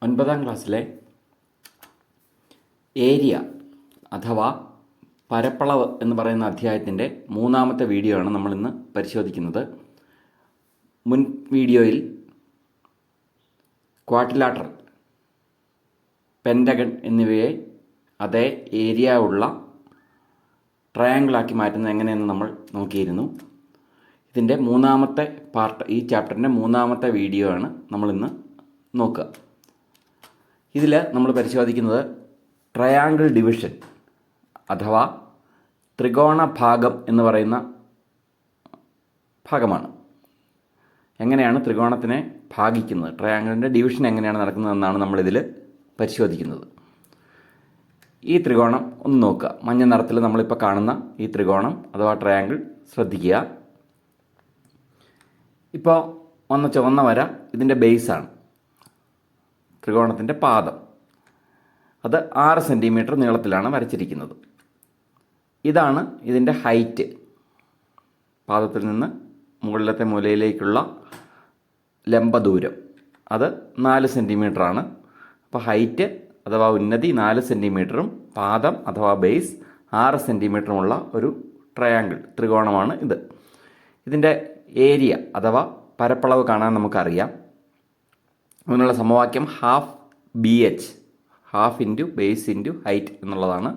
9ാം ക്ലാസ്സിലെ ഏരിയ അഥവാ പരപ്പളവ് എന്ന് പറയുന്ന അധ്യായത്തിൻ്റെ 3ാമത്തെ വീഡിയോ ആണ് നമ്മളിന്ന് പരിശോധിക്കുന്നത്. മുൻ വീഡിയോയിൽ ക്വാഡ്രിലാറ്ററൽ, പെൻറ്റഗൺ എന്നിവയെ അതേ ഏരിയ ഉള്ള ട്രയാങ്കിളാക്കി മാറ്റുന്നത് എങ്ങനെയെന്ന് നമ്മൾ നോക്കിയിരുന്നു. ഇതിൻ്റെ 3ാമത്തെ പാർട്ട്, ഈ ചാപ്റ്ററിൻ്റെ 3ാമത്തെ വീഡിയോ ആണ് നമ്മളിന്ന് നോക്കുക. ഇതിൽ നമ്മൾ പരിശോധിക്കുന്നത് ട്രയാങ്കിൾ ഡിവിഷൻ അഥവാ ത്രികോണ ഭാഗം എന്ന് പറയുന്ന ഭാഗമാണ്. എങ്ങനെയാണ് ത്രികോണത്തിനെ ഭാഗിക്കുന്നത്, ട്രയാങ്കിളിൻ്റെ ഡിവിഷൻ എങ്ങനെയാണ് നടക്കുന്നതെന്നാണ് നമ്മളിതിൽ പരിശോധിക്കുന്നത്. ഈ ത്രികോണം ഒന്ന് നോക്കുക. മഞ്ഞ നിറത്തിൽ നമ്മളിപ്പോൾ കാണുന്ന ഈ ത്രികോണം അഥവാ ട്രയാങ്കിൾ ശ്രദ്ധിക്കുക. ഇപ്പോൾ വന്ന ചുവന്ന വര ഇതിൻ്റെ ബേസാണ്, ത്രികോണത്തിൻ്റെ പാദം. അത് 6 സെൻറ്റിമീറ്റർ നീളത്തിലാണ് വരച്ചിരിക്കുന്നത്. ഇതാണ് ഇതിൻ്റെ ഹൈറ്റ്. പാദത്തിൽ നിന്ന് മുകളിലത്തെ മൂലയിലേക്കുള്ള ലംബദൂരം അത് 4 സെൻറ്റിമീറ്ററാണ്. അപ്പോൾ ഹൈറ്റ് അഥവാ ഉന്നതി 4 സെൻറ്റിമീറ്ററും പാദം അഥവാ ബേസ് 6 സെൻറ്റിമീറ്ററുമുള്ള ഒരു ട്രയാങ്കിൾ ത്രികോണമാണ് ഇത്. ഇതിൻ്റെ ഏരിയ അഥവാ പരപ്പളവ് കാണാൻ നമുക്കറിയാം. അതിനുള്ള സമവാക്യം half BH, half into base into height എന്നുള്ളതാണ്.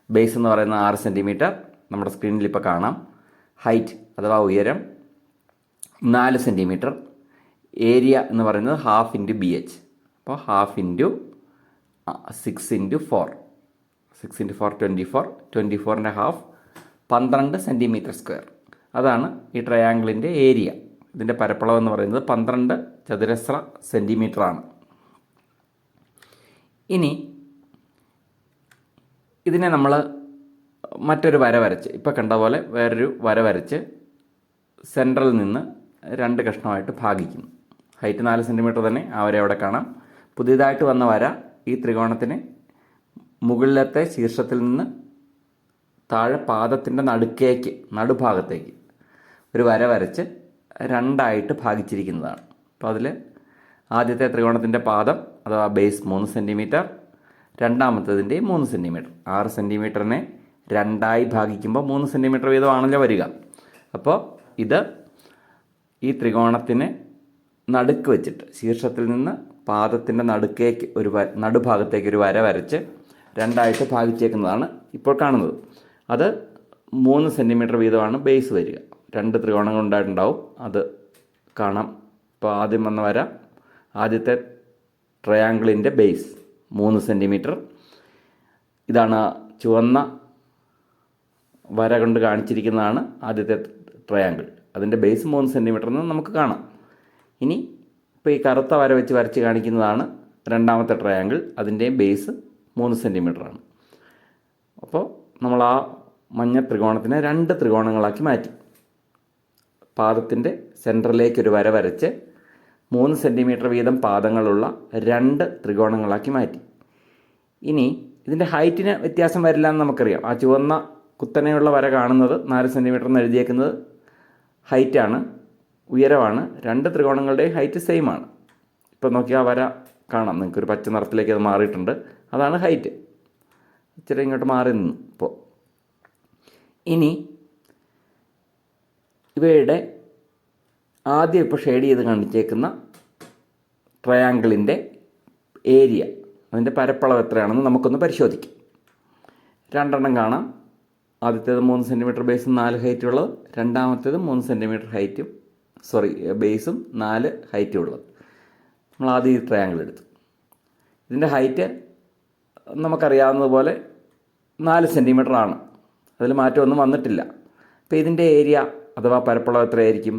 ബേസ് എന്ന് പറയുന്നത് 6 സെൻറ്റിമീറ്റർ, നമ്മുടെ സ്ക്രീനിൽ ഇപ്പോൾ കാണാം. ഹൈറ്റ് അഥവാ ഉയരം 4 സെൻറ്റിമീറ്റർ. ഏരിയ എന്ന് പറയുന്നത് ഹാഫ് ഇൻറ്റു BH. അപ്പോൾ ഹാഫ് ഇൻറ്റു 6 ഇൻറ്റു 4, 6 ഇൻറ്റു 4 24, 24ൻ്റെ ഹാഫ് 12 സെൻറ്റിമീറ്റർ സ്ക്വയർ. അതാണ് ഈ ട്രയാങ്കിളിൻ്റെ ഏരിയ. ഇതിൻ്റെ പരപ്പളവ് എന്ന് പറയുന്നത് 12 ചതുരശ്ര സെൻറ്റിമീറ്ററാണ്. ഇനി ഇതിനെ നമ്മൾ മറ്റൊരു വര വരച്ച്, ഇപ്പോൾ കണ്ട പോലെ വേറൊരു വര വരച്ച് സെൻട്രലിൽ നിന്ന് 2 കഷ്ണമായിട്ട് ഭാഗിക്കുന്നു. ഹൈറ്റ് 4 സെൻറ്റിമീറ്റർ തന്നെ, ആ വര അവിടെ കാണാം. പുതിയതായിട്ട് വന്ന വര ഈ ത്രികോണത്തിന് മുകളിലത്തെ ശീർഷത്തിൽ നിന്ന് താഴെ പാദത്തിൻ്റെ നടുഭാഗത്തേക്ക് ഒരു വര വരച്ച് 2ആയിട്ട് ഭാഗിച്ചിരിക്കുന്നതാണ്. അപ്പോൾ അതിൽ ആദ്യത്തെ ത്രികോണത്തിൻ്റെ പാദം അഥവാ ബേസ് 3 സെൻറ്റിമീറ്റർ, രണ്ടാമത്തേതിൻ്റെയും 3 സെൻറ്റിമീറ്റർ. 6 സെൻറ്റിമീറ്ററിനെ 2ആയി ഭാഗിക്കുമ്പോൾ 3 സെൻറ്റിമീറ്റർ വീതമാണല്ലോ വരിക. അപ്പോൾ ഇത് ഈ ത്രികോണത്തിന് നടുക്ക് വെച്ചിട്ട് ശീർഷത്തിൽ നിന്ന് പാദത്തിൻ്റെ നടുഭാഗത്തേക്ക് ഒരു വര വരച്ച് 2ആയിട്ട് ഭാഗിച്ചേക്കുന്നതാണ് ഇപ്പോൾ കാണുന്നത്. അത് 3 സെൻറ്റിമീറ്റർ വീതമാണ് ബേസ് വരിക. 2 ത്രികോണങ്ങൾ ഉണ്ടായിട്ടുണ്ടാവും, അത് കാണാം. ഇപ്പോൾ ആദ്യം വന്ന വര ആദ്യത്തെ ട്രയാങ്കിളിൻ്റെ ബേസ് 3 സെൻറ്റിമീറ്റർ. ഇതാണ് ചുവന്ന വര കൊണ്ട് കാണിച്ചിരിക്കുന്നതാണ് ആദ്യത്തെ ട്രയാങ്കിൾ. അതിൻ്റെ ബേസ് 3 സെൻറ്റിമീറ്റർ എന്ന് നമുക്ക് കാണാം. ഇനി ഇപ്പോൾ ഈ കറുത്ത വര വെച്ച് വരച്ച് കാണിക്കുന്നതാണ് രണ്ടാമത്തെ ട്രയാങ്കിൾ. അതിൻ്റെയും ബേസ് 3 സെൻറ്റിമീറ്ററാണ്. അപ്പോൾ നമ്മൾ ആ മഞ്ഞ ത്രികോണത്തിനെ 2 ത്രികോണങ്ങളാക്കി മാറ്റി. പാദത്തിൻ്റെ സെൻറ്ററിലേക്കൊരു വര വരച്ച് 3 സെൻറ്റിമീറ്റർ വീതം പാദങ്ങളുള്ള 2 ത്രികോണങ്ങളാക്കി മാറ്റി. ഇനി ഇതിൻ്റെ ഹൈറ്റിന് വ്യത്യാസം വരില്ല എന്ന് നമുക്കറിയാം. ആ ചുവന്ന കുത്തനെയുള്ള വര കാണുന്നത് 4 സെൻറ്റിമീറ്റർ എന്ന് എഴുതിയേക്കുന്നത് ഹൈറ്റാണ്, ഉയരമാണ്. 2 ത്രികോണങ്ങളുടെയും ഹൈറ്റ് സെയിം ആണ്. ഇപ്പോൾ നോക്കിയാൽ ആ വര കാണാം, നിങ്ങൾക്കൊരു പച്ച നിറത്തിലേക്ക് അത് മാറിയിട്ടുണ്ട്. അതാണ് ഹൈറ്റ്. ഇച്ചിരി ഇങ്ങോട്ട് മാറി നിന്നു. ഇനി ഇവയുടെ ആദ്യം ഇപ്പോൾ ഷെയ്ഡ് ചെയ്ത് കാണിച്ചേക്കുന്ന ട്രയാങ്കിളിൻ്റെ ഏരിയ, അതിൻ്റെ പരപ്പളവ് എത്രയാണെന്ന് നമുക്കൊന്ന് പരിശോധിക്കാം. 2 കാണാം. ആദ്യത്തേത് 3 സെൻറ്റിമീറ്റർ ബേസും 4 ഹൈറ്റും ഉള്ളത്, രണ്ടാമത്തേത് 3 സെൻറ്റിമീറ്റർ ബേസും 4 ഹൈറ്റും ഉള്ളത്. നമ്മൾ ആദ്യം ഈ ട്രയാങ്കിൾ എടുത്തു. ഇതിൻ്റെ ഹൈറ്റ് നമുക്കറിയാവുന്നതുപോലെ 4 സെൻറ്റിമീറ്റർ ആണ്, അതിൽ മാറ്റമൊന്നും വന്നിട്ടില്ല. അപ്പോൾ ഇതിൻ്റെ ഏരിയ അഥവാ പരപ്പളവ് എത്രയായിരിക്കും?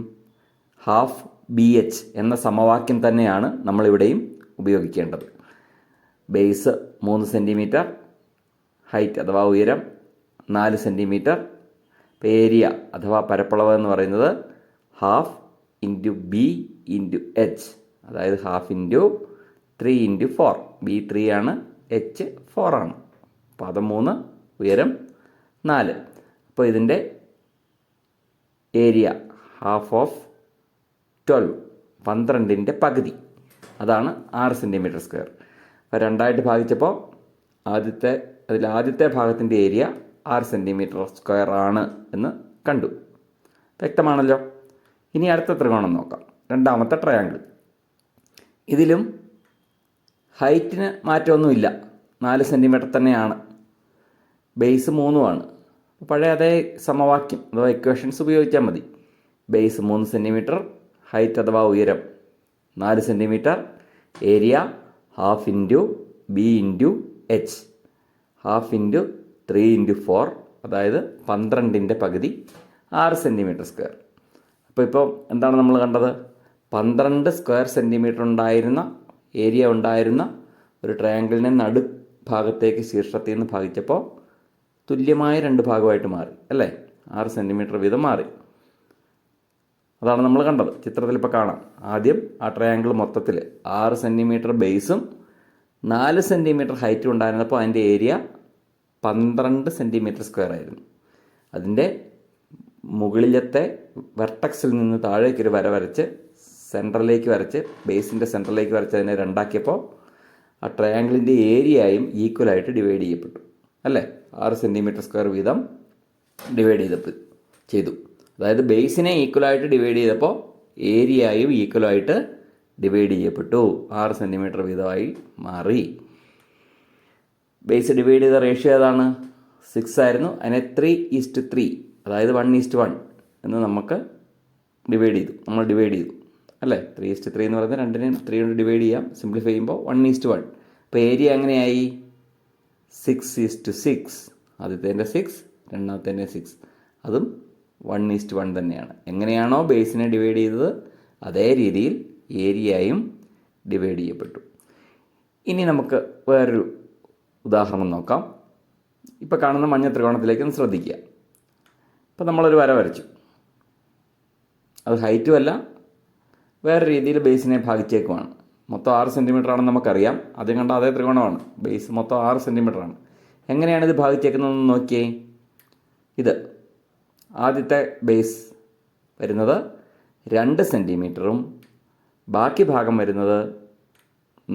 ഹാഫ് BH എന്ന സമവാക്യം തന്നെയാണ് നമ്മളിവിടെയും ഉപയോഗിക്കേണ്ടത്. ബേസ് 3 സെൻറ്റിമീറ്റർ, ഹൈറ്റ് അഥവാ ഉയരം 4 സെൻറ്റിമീറ്റർ. ഇപ്പോൾ ഏരിയ അഥവാ പരപ്പളവ് എന്ന് പറയുന്നത് half into B into H, അതായത് ഹാഫ് ഇൻറ്റു 3 ഇൻറ്റു 4. B 3 ആണ്, H 4 ആണ്. പാദം 3, ഉയരം 4. അപ്പോൾ ഇതിൻ്റെ ഏരിയ ഹാഫ് ഓഫ് 12, 12ൻ്റെ പകുതി. അതാണ് 6 സെൻറ്റിമീറ്റർ സ്ക്വയർ. അപ്പോൾ രണ്ടായിട്ട് ഭാഗിച്ചപ്പോൾ ആദ്യത്തെ ഭാഗത്തിൻ്റെ ഏരിയ 6 സെൻറ്റിമീറ്റർ സ്ക്വയർ ആണ് എന്ന് കണ്ടു. വ്യക്തമാണല്ലോ. ഇനി അടുത്ത ത്രികോണം നോക്കാം. രണ്ടാമത്തെ ട്രയാങ്കിൾ. ഇതിലും ഹൈറ്റിന് മാറ്റമൊന്നുമില്ല, 4 സെൻറ്റിമീറ്റർ തന്നെയാണ്. ബേസ് 3 പഴയ അതേ സമവാക്യം അഥവാ ഇക്വേഷൻസ് ഉപയോഗിച്ചാൽ മതി. ബേസ് 3 സെൻറ്റിമീറ്റർ, ഹൈറ്റ് അഥവാ ഉയരം 4 centimetre, area half into B into H, half into 3 into 4, അതായത് 12ൻ്റെ പകുതി 6 സെൻറ്റിമീറ്റർ സ്ക്വയർ. ഇപ്പോൾ എന്താണ് നമ്മൾ കണ്ടത്? 12 സ്ക്വയർ സെൻറ്റിമീറ്റർ ഉണ്ടായിരുന്ന ഏരിയ ഉണ്ടായിരുന്ന ഒരു ട്രയാങ്കിളിനെ നടുഭാഗത്തേക്ക് ശീർഷത്തിൽ നിന്ന് ഭാഗിച്ചപ്പോൾ തുല്യമായ 2 ഭാഗമായിട്ട് മാറി അല്ലേ? 6 സെൻറ്റിമീറ്റർ വീതം മാറി. അതാണ് നമ്മൾ കണ്ടത്. ചിത്രത്തിൽ ഇപ്പോൾ കാണാം. ആദ്യം ആ ട്രയാങ്കിൾ മൊത്തത്തിൽ 6 സെൻറ്റിമീറ്റർ ബേസും 4 സെൻറ്റിമീറ്റർ ഹൈറ്റും ഉണ്ടായിരുന്നപ്പോൾ അതിൻ്റെ ഏരിയ 12 സെൻറ്റിമീറ്റർ സ്ക്വയർ ആയിരുന്നു. അതിൻ്റെ മുകളിലത്തെ വെർട്ടക്സിൽ നിന്ന് താഴേക്കൊരു വര വരച്ച് സെൻറ്ററിലേക്ക് വരച്ച് ബേസിൻ്റെ സെൻറ്ററിലേക്ക് വരച്ച് അതിനെ രണ്ടാക്കിയപ്പോൾ ആ ട്രയാങ്കിളിൻ്റെ ഏരിയയും ഈക്വലായിട്ട് ഡിവൈഡ് ചെയ്യപ്പെട്ടു അല്ലേ? 6 സെൻറ്റിമീറ്റർ സ്ക്വയർ വീതം ഡിവൈഡ് ചെയ്തു. അതായത് ബേസിനെ ഈക്വലായിട്ട് ഡിവൈഡ് ചെയ്തപ്പോൾ ഏരിയയും ഈക്വലായിട്ട് ഡിവൈഡ് ചെയ്യപ്പെട്ടു. 6 സെൻറ്റിമീറ്റർ വീതമായി മാറി. ബേസ് ഡിവൈഡ് ചെയ്ത റേഷ്യോ ഏതാണ്? 6 ആയിരുന്നു. അതിനെ 3:3, അതായത് 1:1 എന്ന് നമുക്ക് ഡിവൈഡ് ചെയ്തു അല്ലേ? 3:3 എന്ന് പറയുന്നത് 2നെയും 3 കൊണ്ട് ഡിവൈഡ് ചെയ്യാം. സിംപ്ലിഫൈ ചെയ്യുമ്പോൾ 1:1. അപ്പോൾ ഏരിയ എങ്ങനെയായി? 6:6. ആദ്യത്തേൻ്റെ 6, രണ്ടാമത്തേൻ്റെ 6. അതും 1:1 തന്നെയാണ്. എങ്ങനെയാണോ ബേസിനെ ഡിവൈഡ് ചെയ്തത് അതേ രീതിയിൽ ഏരിയയും ഡിവൈഡ് ചെയ്യപ്പെട്ടു. ഇനി നമുക്ക് വേറൊരു ഉദാഹരണം നോക്കാം. ഇപ്പോൾ കാണുന്ന മഞ്ഞ ത്രികോണത്തിലേക്ക് ഒന്ന് ശ്രദ്ധിക്കുക. ഇപ്പോൾ നമ്മളൊരു വര വരച്ചു. അത് ഹൈറ്റും അല്ല, വേറെ രീതിയിൽ ബേസിനെ ഭാഗിച്ചേക്കുമാണ്. മൊത്തം 6 സെൻറ്റിമീറ്റർ ആണെന്ന് നമുക്കറിയാം. ആദ്യം കണ്ട അതേ ത്രികോണമാണ്. ബേസ് മൊത്തം 6 സെൻറ്റിമീറ്റർ ആണ്. എങ്ങനെയാണ് ഇത് ഭാഗിച്ചേക്കുന്നതെന്ന് നോക്കിയേ. ഇത് ആദ്യത്തെ ബേസ് വരുന്നത് 2 സെൻറ്റിമീറ്ററും ബാക്കി ഭാഗം വരുന്നത്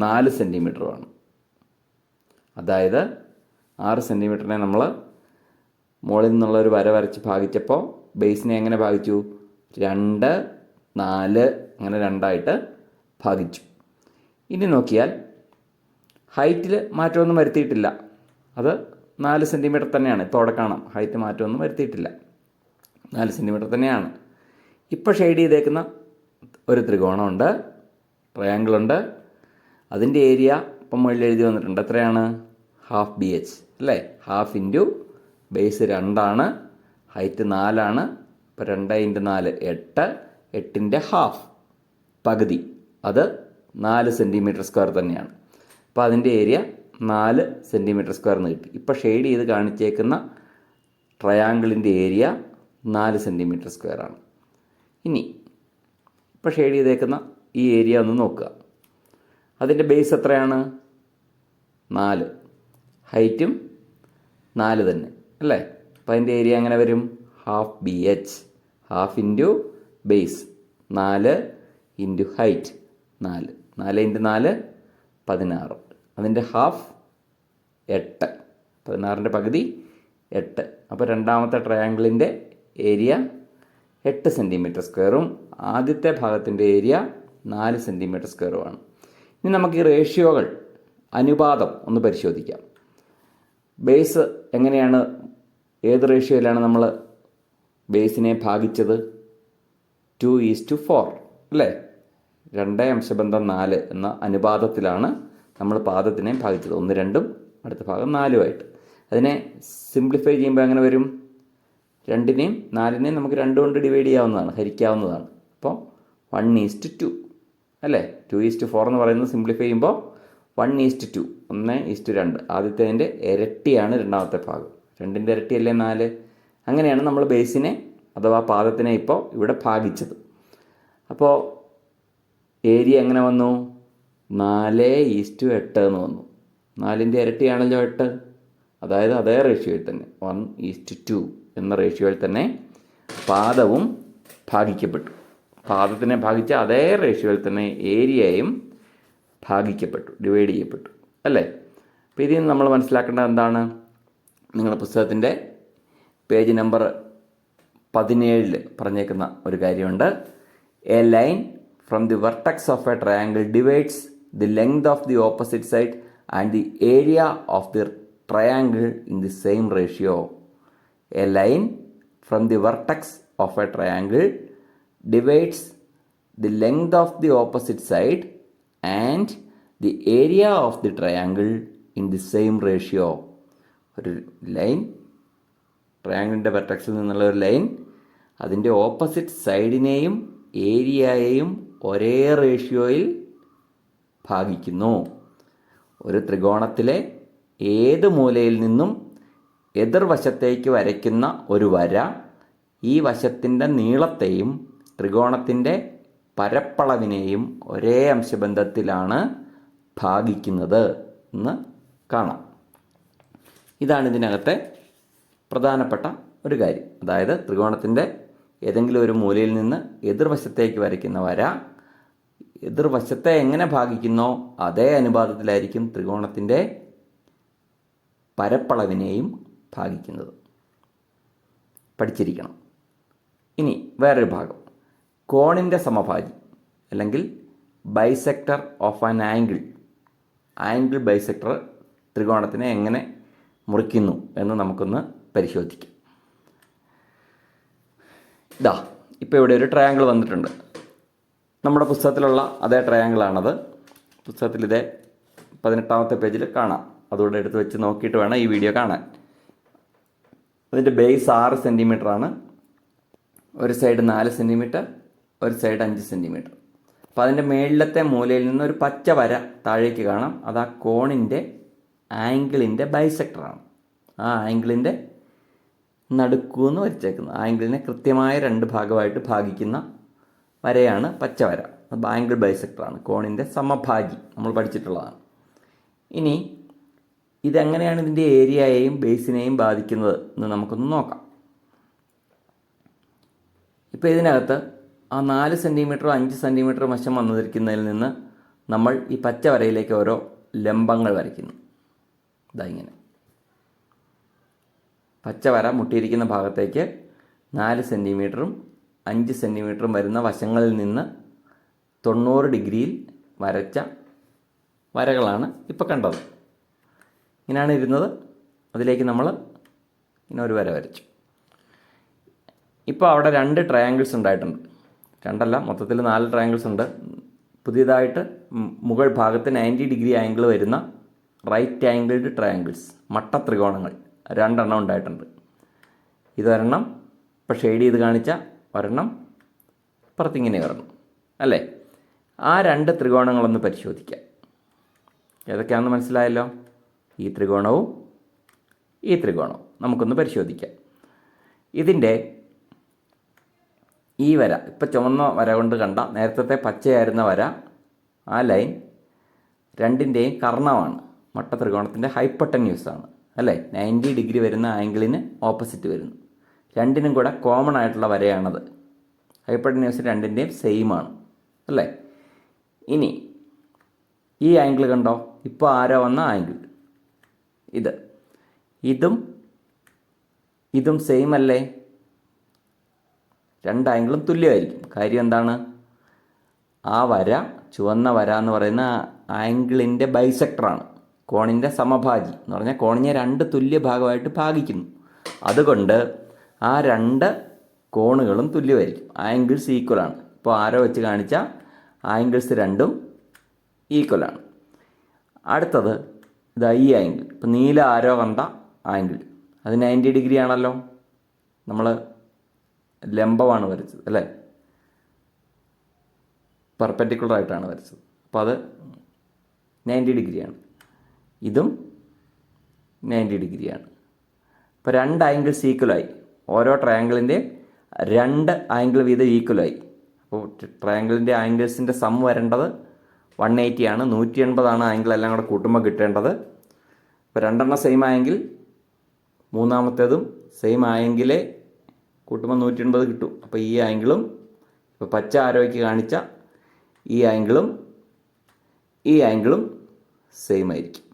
4 സെൻറ്റിമീറ്ററുമാണ്. അതായത് 6 സെൻറ്റിമീറ്ററിനെ നമ്മൾ മുകളിൽ നിന്നുള്ളൊരു വര വരച്ച് ഭാഗിച്ചപ്പോൾ ബേസിനെ എങ്ങനെ ഭാഗിച്ചു? 2, 4 അങ്ങനെ 2ആയിട്ട് ഭാഗിച്ചു. ഇനി നോക്കിയാൽ ഹൈറ്റിൽ മാറ്റമൊന്നും വരുത്തിയിട്ടില്ല. അത് 4 സെൻറ്റിമീറ്റർ തന്നെയാണ്. ഇപ്പോൾ അവിടെ കാണാം, ഹൈറ്റ് മാറ്റമൊന്നും വരുത്തിയിട്ടില്ല, 4 സെൻറ്റിമീറ്റർ തന്നെയാണ്. ഇപ്പോൾ ഷെയ്ഡ് ചെയ്തേക്കുന്ന ഒരു ത്രികോണമുണ്ട്, ട്രയാങ്കിളുണ്ട്. അതിൻ്റെ ഏരിയ ഇപ്പം മുകളിൽ എഴുതി വന്നിട്ടുണ്ട്. എത്രയാണ്? ഹാഫ് BH അല്ലേ? Half into base 2 height 4. ഇപ്പോൾ 2 × 4 8. 8ൻ്റെ ഹാഫ് പകുതി, അത് 4 സെൻറ്റിമീറ്റർ സ്ക്വയർ തന്നെയാണ്. അപ്പോൾ അതിൻ്റെ ഏരിയ 4 സെൻറ്റിമീറ്റർ സ്ക്വയർ എന്ന് കിട്ടി. ഇപ്പോൾ ഷെയ്ഡ് ചെയ്ത് കാണിച്ചേക്കുന്ന ട്രയാങ്കിളിൻ്റെ ഏരിയ 4 സെൻറ്റിമീറ്റർ സ്ക്വയർ ആണ്. ഇനി ഇപ്പോൾ ഷെയ്ഡ് ചെയ്തേക്കുന്ന ഈ ഏരിയ ഒന്ന് നോക്കുക. അതിൻ്റെ ബേസ് എത്രയാണ്? 4, ഹൈറ്റും 4 തന്നെ അല്ലേ? അപ്പോൾ അതിൻ്റെ ഏരിയ എങ്ങനെ വരും? Half BH, half into base 4 into height 4. 4 × 4 16. അതിൻ്റെ ഹാഫ് 8. 16ൻ്റെ പകുതി 8. അപ്പോൾ രണ്ടാമത്തെ ട്രയാങ്കിളിൻ്റെ ഏരിയ 8 സെൻറ്റിമീറ്റർ സ്ക്വയറും ആദ്യത്തെ ഭാഗത്തിൻ്റെ ഏരിയ 4 സെൻറ്റിമീറ്റർ സ്ക്വയറുമാണ്. ഇനി നമുക്ക് ഈ റേഷ്യോകൾ, അനുപാതം ഒന്ന് പരിശോധിക്കാം. ബേസ് എങ്ങനെയാണ്, ഏത് റേഷ്യോയിലാണ് നമ്മൾ ബേസിനെ ഭാഗിച്ചത്? 2:4 അല്ലേ? 2:4 എന്ന അനുപാതത്തിലാണ് നമ്മൾ പാദത്തിനെ ഭാഗിച്ചത്. 1, 2, അടുത്ത ഭാഗം 4 അതിനെ സിംപ്ലിഫൈ ചെയ്യുമ്പോൾ എങ്ങനെ വരും? 2നെയും 4നെയും നമുക്ക് 2 കൊണ്ട് ഡിവൈഡ് ചെയ്യാവുന്നതാണ്, ഹരിക്കാവുന്നതാണ്. അപ്പോൾ 1:2 അല്ലേ? 2:4 എന്ന് പറയുന്നത് സിംപ്ലിഫൈ ചെയ്യുമ്പോൾ 1:2, 1:2. ആദ്യത്തേതിൻ്റെ ഇരട്ടിയാണ് രണ്ടാമത്തെ ഭാഗം. 2ൻ്റെ ഇരട്ടിയല്ലേ 4. അങ്ങനെയാണ് നമ്മൾ ബേസിനെ അഥവാ പാദത്തിനെ ഇപ്പോൾ ഇവിടെ ഭാഗിച്ചത്. അപ്പോൾ ഏരിയ എങ്ങനെ വന്നു? 4:8 എന്ന് വന്നു. 4ൻ്റെ ഇരട്ടിയാണല്ലോ 8. അതായത് അതേ റേഷ്യോയിൽ തന്നെ 1:2 എന്ന റേഷ്യോയിൽ തന്നെ പാദവും ഭാഗിക്കപ്പെട്ടു. പാദത്തിനെ ഭാഗിച്ച അതേ റേഷ്യോയിൽ തന്നെ ഏരിയയും ഭാഗിക്കപ്പെട്ടു, ഡിവൈഡ് ചെയ്യപ്പെട്ടു അല്ലേ. അപ്പോൾ ഇതിൽ നിന്ന് നമ്മൾ മനസ്സിലാക്കേണ്ടത് എന്താണ്? നിങ്ങളുടെ പുസ്തകത്തിൻ്റെ പേജ് നമ്പർ 17 പറഞ്ഞേക്കുന്ന ഒരു കാര്യമുണ്ട്. A line from the vertex of a triangle divides the length of the opposite side and the area of the triangle in the same ratio. A line from the vertex of a triangle divides the length of the opposite side and the area of the triangle in the same ratio. ഒരു line, ട്രയാങ്കിളിൻ്റെ വെർട്ടക്സിൽ നിന്നുള്ള ഒരു line അതിൻ്റെ opposite സൈഡിനെയും ഏരിയയെയും ഒരേ റേഷ്യോയിൽ ഭാഗിക്കുന്നു. ഒരു ത്രികോണത്തിലെ ഏത് മൂലയിൽ നിന്നും എതിർവശത്തേക്ക് വരയ്ക്കുന്ന ഒരു വര ഈ വശത്തിൻ്റെ നീളത്തെയും ത്രികോണത്തിൻ്റെ പരപ്പളവിനെയും ഒരേ അംശബന്ധത്തിലാണ് ഭാഗിക്കുന്നത് എന്ന് കാണാം. ഇതാണ് ഇതിനകത്തെ പ്രധാനപ്പെട്ട ഒരു കാര്യം. അതായത് ത്രികോണത്തിൻ്റെ ഏതെങ്കിലും ഒരു മൂലയിൽ നിന്ന് എതിർവശത്തേക്ക് വരയ്ക്കുന്ന വര എതിർവശത്തെ എങ്ങനെ ഭാഗിക്കുന്നോ അതേ അനുപാതത്തിലായിരിക്കും ത്രികോണത്തിൻ്റെ പരപ്പളവിനെയും ഭാഗിക്കുന്നത്. പഠിച്ചിരിക്കണം. ഇനി വേറൊരു ഭാഗം, കോണിൻ്റെ സമഭാജി അല്ലെങ്കിൽ bisector of an angle. Angle bisector ത്രികോണത്തിനെ എങ്ങനെ മുറിക്കുന്നു എന്ന് നമുക്കൊന്ന് പരിശോധിക്കാം. ഇതാ ഇപ്പോൾ ഇവിടെ ഒരു ട്രയാങ്കിൾ വന്നിട്ടുണ്ട്. നമ്മുടെ പുസ്തകത്തിലുള്ള അതേ ട്രയാങ്കിളാണത്. പുസ്തകത്തിൽ ഇതേ 18ാമത്തെ പേജിൽ കാണാം. അതുകൊണ്ട് എടുത്ത് വെച്ച് നോക്കിയിട്ട് വേണം ഈ വീഡിയോ കാണാൻ. അതിൻ്റെ ബേസ് 6 സെൻറ്റിമീറ്ററാണ്. ഒരു സൈഡ് 4 സെൻറ്റിമീറ്റർ, ഒരു സൈഡ് 5 സെൻറ്റിമീറ്റർ. അപ്പോൾ അതിൻ്റെ മേളിലത്തെ മൂലയിൽ നിന്ന് ഒരു പച്ച വര താഴേക്ക് കാണാം. അത് ആ കോണിൻ്റെ ആംഗിളിൻ്റെ ബൈസെക്ടറാണ്. ആ ആംഗിളിൻ്റെ നടുക്കൂന്ന് വരച്ചേക്കുന്നത്. ആംഗിളിനെ കൃത്യമായ 2 ഭാഗമായിട്ട് ഭാഗിക്കുന്ന വരയാണ് പച്ചവര. അത് ആംഗിൾ ബൈസെക്ടറാണ്, കോണിൻ്റെ സമഭാജി, നമ്മൾ പഠിച്ചിട്ടുള്ളതാണ്. ഇനി ഇതെങ്ങനെയാണ് ഇതിൻ്റെ ഏരിയയെയും ബേസിനെയും ബാധിക്കുന്നത് എന്ന് നമുക്കൊന്ന് നോക്കാം. ഇപ്പോൾ ഇതിനകത്ത് ആ 4 സെൻറ്റിമീറ്ററോ 5 സെൻറ്റിമീറ്റർ വശം വന്നിരിക്കുന്നതിൽ നിന്ന് നമ്മൾ ഈ പച്ച വരയിലേക്ക് ഓരോ ലംബങ്ങൾ വരയ്ക്കുന്നു. ഇതാ ഇങ്ങനെ പച്ച വര മുട്ടിയിരിക്കുന്ന ഭാഗത്തേക്ക് 4 സെൻറ്റിമീറ്ററും 5 സെൻറ്റിമീറ്ററും വരുന്ന വശങ്ങളിൽ നിന്ന് 90 ഡിഗ്രിയിൽ വരച്ച വരകളാണ് ഇപ്പോൾ കണ്ടത്. ഇങ്ങനെയാണ് ഇരുന്നത്. അതിലേക്ക് നമ്മൾ ഇങ്ങനെ ഒരു വര വരച്ചു. ഇപ്പോൾ അവിടെ 2 ട്രയാങ്കിൾസ് ഉണ്ടായിട്ടുണ്ട്. 2 അല്ല, മൊത്തത്തിൽ 4 ട്രയാങ്കിൾസ് ഉണ്ട്. പുതിയതായിട്ട് മുകൾ ഭാഗത്ത് 90 ഡിഗ്രി ആംഗിൾ വരുന്ന റൈറ്റ് ആംഗിൾഡ് ട്രയാങ്കിൾസ്, മട്ട ത്രികോണങ്ങൾ 2 എണ്ണം ഉണ്ടായിട്ടുണ്ട്. ഇതൊരെണ്ണം ഇപ്പോൾ ഷെയ്ഡ് ചെയ്ത് കാണിച്ച ഒരെണ്ണം, പുറത്തിങ്ങനെ വരണം അല്ലേ. ആ 2 ത്രികോണങ്ങളൊന്ന് പരിശോധിക്കാം. ഏതൊക്കെയാണെന്ന് മനസ്സിലായല്ലോ. ഈ ത്രികോണവും ഈ ത്രികോണവും നമുക്കൊന്ന് പരിശോധിക്കാം. ഇതിൻ്റെ ഈ വര, ഇപ്പോൾ ചുവന്ന വര കൊണ്ട് കണ്ട നേരത്തെ പച്ചയായിരുന്ന വര, ആ ലൈൻ 2ൻ്റെയും കർണമാണ്. മട്ട ത്രികോണത്തിൻ്റെ ഹൈപ്പട്ടന്യൂസാണ് അല്ലേ. 90 ഡിഗ്രി വരുന്ന ആംഗിളിന് ഓപ്പോസിറ്റ് വരുന്നു. 2നും കൂടെ കോമൺ ആയിട്ടുള്ള വരയാണത്. ഹൈപ്പട്ടന്യൂസ് 2ൻ്റെയും സെയിം ആണ് അല്ലേ. ഇനി ഈ ആംഗിൾ കണ്ടോ, ഇപ്പോൾ ആരോ വന്ന ആംഗിൾ ഇതും സെയിം അല്ലേ. 2 ആംഗിളും തുല്യമായിരിക്കും. കാര്യം എന്താണ്? ആ വര, ചുവന്ന വര എന്ന് പറയുന്ന ആംഗിളിൻ്റെ ബൈസെക്ടറാണ്, കോണിൻ്റെ സമഭാജി എന്ന് പറഞ്ഞാൽ കോണിനെ 2 തുല്യ ഭാഗമായിട്ട് ഭാഗിക്കുന്നു. അതുകൊണ്ട് ആ 2 കോണുകളും തുല്യമായിരിക്കും. ആംഗിൾസ് ഈക്വലാണ്. ഇപ്പോൾ ആരോ വെച്ച് കാണിച്ച ആംഗിൾസ് 2ഉം ഈക്വലാണ്. അടുത്തത് ഇതാ ഈ ആംഗിൾ. ഇപ്പോൾ നീല ആരോ കണ്ട ആംഗിൾ അത് 90 ഡിഗ്രി ആണല്ലോ. നമ്മൾ ലംബമാണ് വരച്ചത് അല്ലേ, പെർപെൻഡിക്കുലർ ആയിട്ടാണ് വരച്ചത്. അപ്പോൾ അത് 90 ഡിഗ്രിയാണ്. ഇതും 90 ഡിഗ്രിയാണ്. ഇപ്പോൾ 2 ആംഗിൾസ് ഈക്വലായി. ഓരോ ട്രയാങ്കിളിൻ്റെ 2 ആംഗിൾ വീതം ഈക്വലായി. അപ്പോൾ ട്രയാങ്കിളിൻ്റെ ആംഗിൾസിൻ്റെ സം വരേണ്ടത് 180 ആണ്. 180 ആംഗിൾ എല്ലാം കൂടെ കൂട്ടുമ്പോൾ കിട്ടേണ്ടത്. ഇപ്പോൾ 2 എണ്ണം സെയിം ആയെങ്കിൽ മൂന്നാമത്തേതും സെയിം ആയെങ്കിലേ കൂട്ടുമ്പോൾ 180 കിട്ടും. അപ്പോൾ ഈ ആംഗിളും, ഇപ്പോൾ പച്ച ആരോയ്ക്ക് കാണിച്ച ഈ ആംഗിളും ഈ ആംഗിളും സെയിം ആയിരിക്കും.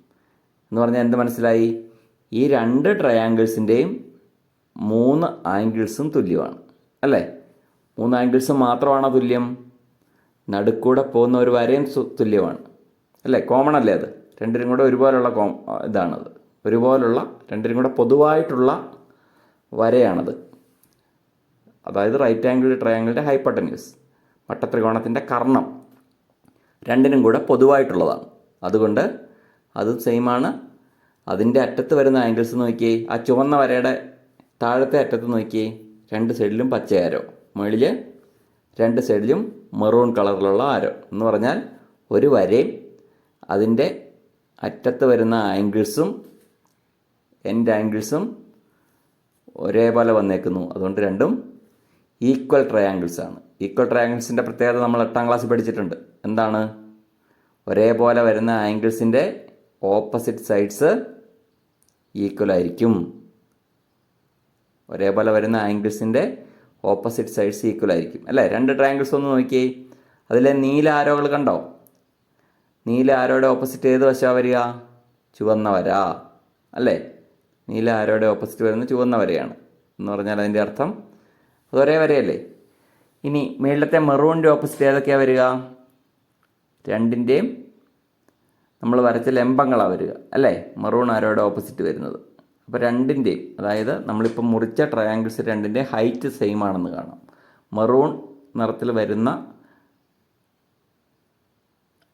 എന്ന് പറഞ്ഞാൽ എന്ത് മനസ്സിലായി? ഈ രണ്ട് ട്രയാങ്കിൾസിൻ്റെയും 3 ആംഗിൾസും തുല്യമാണ് അല്ലേ? 3 ആംഗിൾസും മാത്രമാണോ തുല്യം? നടുക്കൂടെ പോകുന്ന ഒരു വരയും തുല്യമാണ് അല്ലേ? കോമൺ അല്ലേ അത്? രണ്ടിനും കൂടെ ഒരുപോലുള്ള ഇതാണത്. ഒരുപോലുള്ള രണ്ടിനും കൂടെ പൊതുവായിട്ടുള്ള വരയാണത്. അതായത് റൈറ്റ് ആംഗിൾ ട്രയാങ്കിളിൻ്റെ ഹൈപ്പോട്ടന്യൂസ്, വട്ടത്രികോണത്തിൻ്റെ കർണം രണ്ടിനും കൂടെ പൊതുവായിട്ടുള്ളതാണ്. അതുകൊണ്ട് അത് സെയിമാണ്. അതിൻ്റെ അറ്റത്ത് വരുന്ന ആംഗിൾസ് നോക്കിയേ, ആ ചുവന്ന വരയുടെ താഴത്തെ അറ്റത്ത് നോക്കിയേ, 2 സൈഡിലും പച്ച ആരോ, മുകളിൽ 2 സൈഡിലും മെറൂൺ കളറിലുള്ള ആരോ. എന്ന് പറഞ്ഞാൽ ഒരു വരയും അതിൻ്റെ അറ്റത്ത് വരുന്ന ആംഗിൾസും എൻഡ് ആംഗിൾസും ഒരേപോലെ വന്നേക്കുന്നു. അതുകൊണ്ട് രണ്ടും ഈക്വൽ ട്രയാങ്കിൾസ് ആണ്. ഈക്വൽ ട്രയാങ്കിൾസിൻ്റെ പ്രത്യേകത നമ്മൾ 8ാം ക്ലാസ്സിൽ പഠിച്ചിട്ടുണ്ട്. എന്താണ്? ഒരേപോലെ വരുന്ന ആംഗിൾസിൻ്റെ ഓപ്പോസിറ്റ് സൈഡ്സ് ഈക്വൽ ആയിരിക്കും. ഒരേപോലെ വരുന്ന ആംഗിൾസിൻ്റെ ഓപ്പോസിറ്റ് സൈഡ്സ് ഈക്വൽ ആയിരിക്കും അല്ലേ? 2 ട്രയാങ്കിൾസ് ഒന്ന് നോക്കിയേ, അതിലെ നീല ആരോകൾ കണ്ടോ? നീല ആരോയുടെ ഓപ്പോസിറ്റ് ഏത് വശമാണ് വരിക? ചുവന്ന വര അല്ലേ? നീല ആരോയുടെ ഓപ്പോസിറ്റ് വരുന്ന ചുവന്ന വരയാണ്. എന്ന് പറഞ്ഞാൽ അതിൻ്റെ അർത്ഥം അതൊരേ വരയല്ലേ? ഇനി മേളിലത്തെ മെറൂണിൻ്റെ ഓപ്പോസിറ്റ് ഏതൊക്കെയാണ് വരിക? രണ്ടിൻ്റെയും നമ്മൾ വരച്ച ലംബങ്ങളാണ് വരിക അല്ലേ? മെറൂൺ ആരോയുടെ ഓപ്പോസിറ്റ് വരുന്നത്. അപ്പോൾ രണ്ടിൻ്റെയും, അതായത് നമ്മളിപ്പോൾ മുറിച്ച ട്രയാങ്കിൾസ് രണ്ടിൻ്റെ ഹൈറ്റ് സെയിം ആണെന്ന് കാണാം. മെറൂൺ നിറത്തിൽ വരുന്ന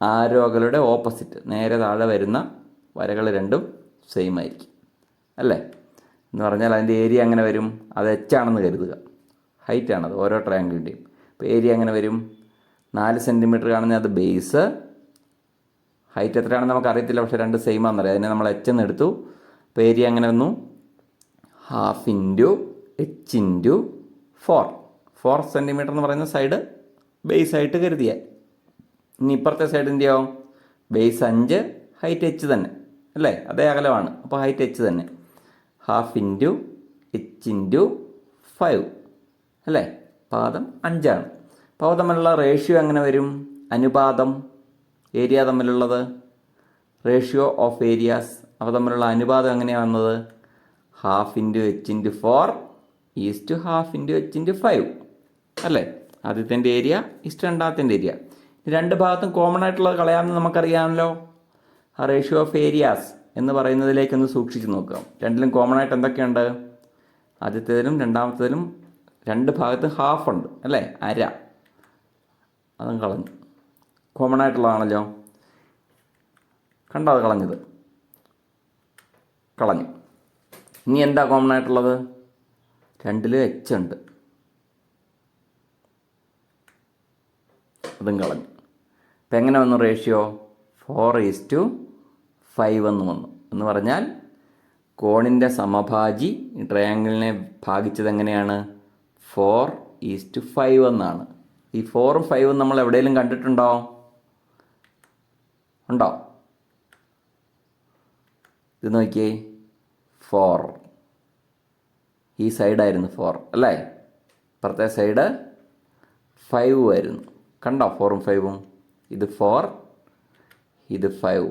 ആരോകളുടെ ഓപ്പോസിറ്റ് നേരെ താഴെ വരുന്ന വരകൾ രണ്ടും സെയിം ആയിരിക്കും അല്ലേ? എന്ന് പറഞ്ഞാൽ അതിൻ്റെ ഏരിയ എങ്ങനെ വരും? അത് എച്ച് ആണെന്ന് കരുതുക, ഹൈറ്റ് ആണത് ഓരോ ട്രയാങ്കിളിൻ്റെയും. അപ്പോൾ ഏരിയ എങ്ങനെ വരും? 4 സെൻറ്റിമീറ്റർ കാണുന്ന അത് ബേസ്, ഹൈറ്റ് എത്രയാണെന്ന് നമുക്ക് അറിയത്തില്ല, പക്ഷേ 2 സെയിം ആണെന്നറിയാം. അതിനെ നമ്മൾ എച്ച് എന്ന് എടുത്തു. അപ്പോൾ ഏരിയ എങ്ങനെ വന്നു? 1/2 × h × 4 സെൻറ്റിമീറ്റർ എന്ന് പറയുന്ന സൈഡ് ബേസ് ആയിട്ട് കരുതിയാൽ. ഇനി ഇപ്പുറത്തെ സൈഡിൻ്റെയോ? ബേസ് 5, ഹൈറ്റ് h തന്നെ അല്ലേ? അതേ അകലമാണ്, അപ്പോൾ ഹൈറ്റ് h തന്നെ. 1/2 × h × 5 അല്ലേ? പാദം 5 ആണ്. അപ്പോൾ അവ തമ്മിലുള്ള റേഷ്യോ എങ്ങനെ വരും? അനുപാതം, ഏരിയ തമ്മിലുള്ളത്, റേഷ്യോ ഓഫ് ഏരിയാസ്, അവ തമ്മിലുള്ള അനുപാതം എങ്ങനെയാണ് വന്നത്? 1/2 × h × 4 ഈസ്റ്റ് 1/2 × h × 5 അല്ലേ? ആദ്യത്തിൻ്റെ ഏരിയ ഈസ്റ്റ് രണ്ടാമത്തിൻ്റെ ഏരിയ. 2 ഭാഗത്തും കോമൺ ആയിട്ടുള്ളത് കളയാമെന്ന് നമുക്കറിയാമല്ലോ. ആ റേഷ്യോ ഓഫ് ഏരിയാസ് എന്ന് പറയുന്നതിലേക്കൊന്ന് സൂക്ഷിച്ച് നോക്കുക. രണ്ടിലും കോമൺ ആയിട്ട് എന്തൊക്കെയുണ്ട്? ആദ്യത്തേതിലും രണ്ടാമത്തേതിലും 2 ഭാഗത്തും ഹാഫ് ഉണ്ട് അല്ലേ? അര. അതും കളഞ്ഞു. കോമൺ ആയിട്ടുള്ളതാണല്ലോ. കണ്ടോ അത് കളഞ്ഞത്? കളഞ്ഞു. ഇനി എന്താ കോമൺ ആയിട്ടുള്ളത്? 2ൽ h ഉണ്ട്, അതും കളഞ്ഞു. അപ്പം എങ്ങനെ വന്നു റേഷ്യോ? 4:5 എന്ന് വന്നു. എന്ന് പറഞ്ഞാൽ കോണിൻ്റെ സമഭാജി ഈ ട്രയാങ്കിളിനെ ഭാഗിച്ചത് എങ്ങനെയാണ്? 4:5 എന്നാണ്. ഈ 4ഉം 5ഉം നമ്മൾ എവിടെയെങ്കിലും കണ്ടിട്ടുണ്ടോ? ഉണ്ടോ? ഇത് നോക്കിയേ, 4 ഈ സൈഡായിരുന്നു 4 അല്ലേ? ഇപ്പുറത്തെ സൈഡ് 5 ആയിരുന്നു. കണ്ടോ 4ഉം 5ഉം? ഇത് 4, ഇത് 5.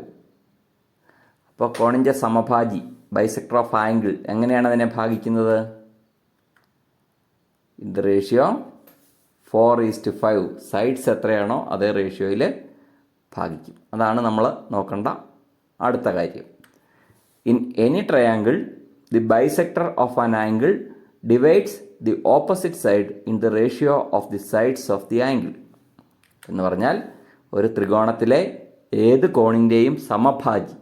അപ്പോൾ കോണിൻ്റെ സമഭാജി, ബൈസെക്ടർ ഓഫ് ആംഗിൾ, എങ്ങനെയാണ് അതിനെ ഭാഗിക്കുന്നത്? ഇത് റേഷ്യോ 4:5. സൈഡ്സ് എത്രയാണോ അതേ റേഷ്യോയിൽ ഭാഗിക്കും. അതാണ് നമ്മൾ നോക്കേണ്ട അടുത്ത കാര്യം. In any triangle the bisector of an angle divides the opposite side in the ratio of the sides of the angle. എന്ന് പറഞ്ഞാൽ ഒരു ത്രികോണത്തിലെ ഏത് കോണിൻ്റെയും സമഭാജി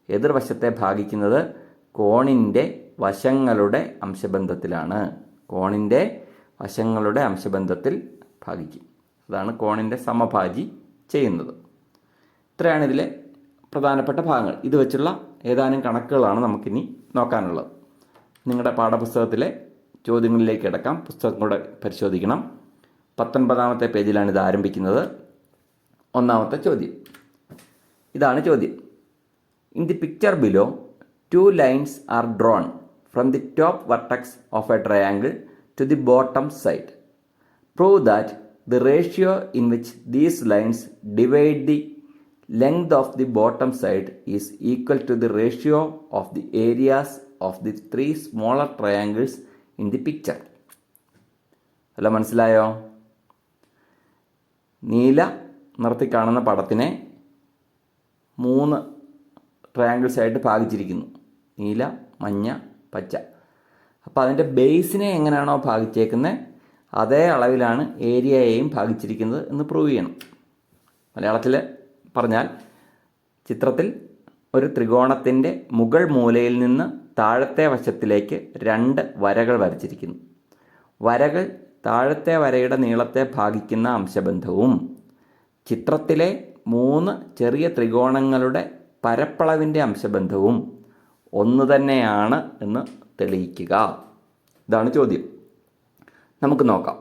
എതിർവശത്തെ ഭാഗിക്കുന്നത് കോണിൻ്റെ വശങ്ങളുടെ അംശബന്ധത്തിലാണ്. കോണിൻ്റെ വശങ്ങളുടെ അംശബന്ധത്തിൽ ഭാഗിക്കും. അതാണ് കോണിൻ്റെ സമഭാജി ചെയ്യുന്നത്. ഇത്രയാണ് ഇതിലെ പ്രധാനപ്പെട്ട ഭാഗങ്ങൾ. ഇത് വെച്ചുള്ള ഏതാനും കണക്കുകളാണ് നമുക്കിനി നോക്കാനുള്ളത്. നിങ്ങളുടെ പാഠപുസ്തകത്തിലെ ചോദ്യങ്ങളിലേക്ക് കിടക്കാം. പുസ്തകം കൂടെ പരിശോധിക്കണം. 19ാമത്തെ പേജിലാണ് ഇത് ആരംഭിക്കുന്നത്. 1ാമത്തെ ചോദ്യം ഇതാണ് ചോദ്യം. In the picture below 2 lines are drawn from the top vertex of a triangle to the bottom side. Prove that the ratio in which these lines divide the length of the bottom side is equal to the ratio of the areas of the 3 smaller triangles in the picture. അല്ല, മനസ്സിലായോ? നീല നിറത്തിൽ കാണുന്ന പടത്തിനെ 3 triangles ആയിട്ട് ഭാഗിച്ചിരിക്കുന്നു. നീല, മഞ്ഞ, പച്ച. അപ്പോൾ അതിൻ്റെ ബേസിനെ എങ്ങനെയാണോ ഭാഗിച്ചേക്കുന്നത് അതേ അളവിലാണ് ഏരിയയെയും ഭാഗിച്ചിരിക്കുന്നത് എന്ന് പ്രൂവ് ചെയ്യണം. മലയാളത്തിൽ പറഞ്ഞാൽ, ചിത്രത്തിൽ ഒരു ത്രികോണത്തിൻ്റെ മുകൾ മൂലയിൽ നിന്ന് താഴത്തെ വശത്തിലേക്ക് 2 വരകൾ വരച്ചിരിക്കുന്നു. വരകൾ താഴത്തെ വരയുടെ നീളത്തെ ഭാഗിക്കുന്ന അംശബന്ധവും ചിത്രത്തിലെ 3 ചെറിയ ത്രികോണങ്ങളുടെ പരപ്പളവിൻ്റെ അംശബന്ധവും ഒന്ന് തന്നെയാണ് എന്ന് തെളിയിക്കുക. ഇതാണ് ചോദ്യം. നമുക്ക് നോക്കാം.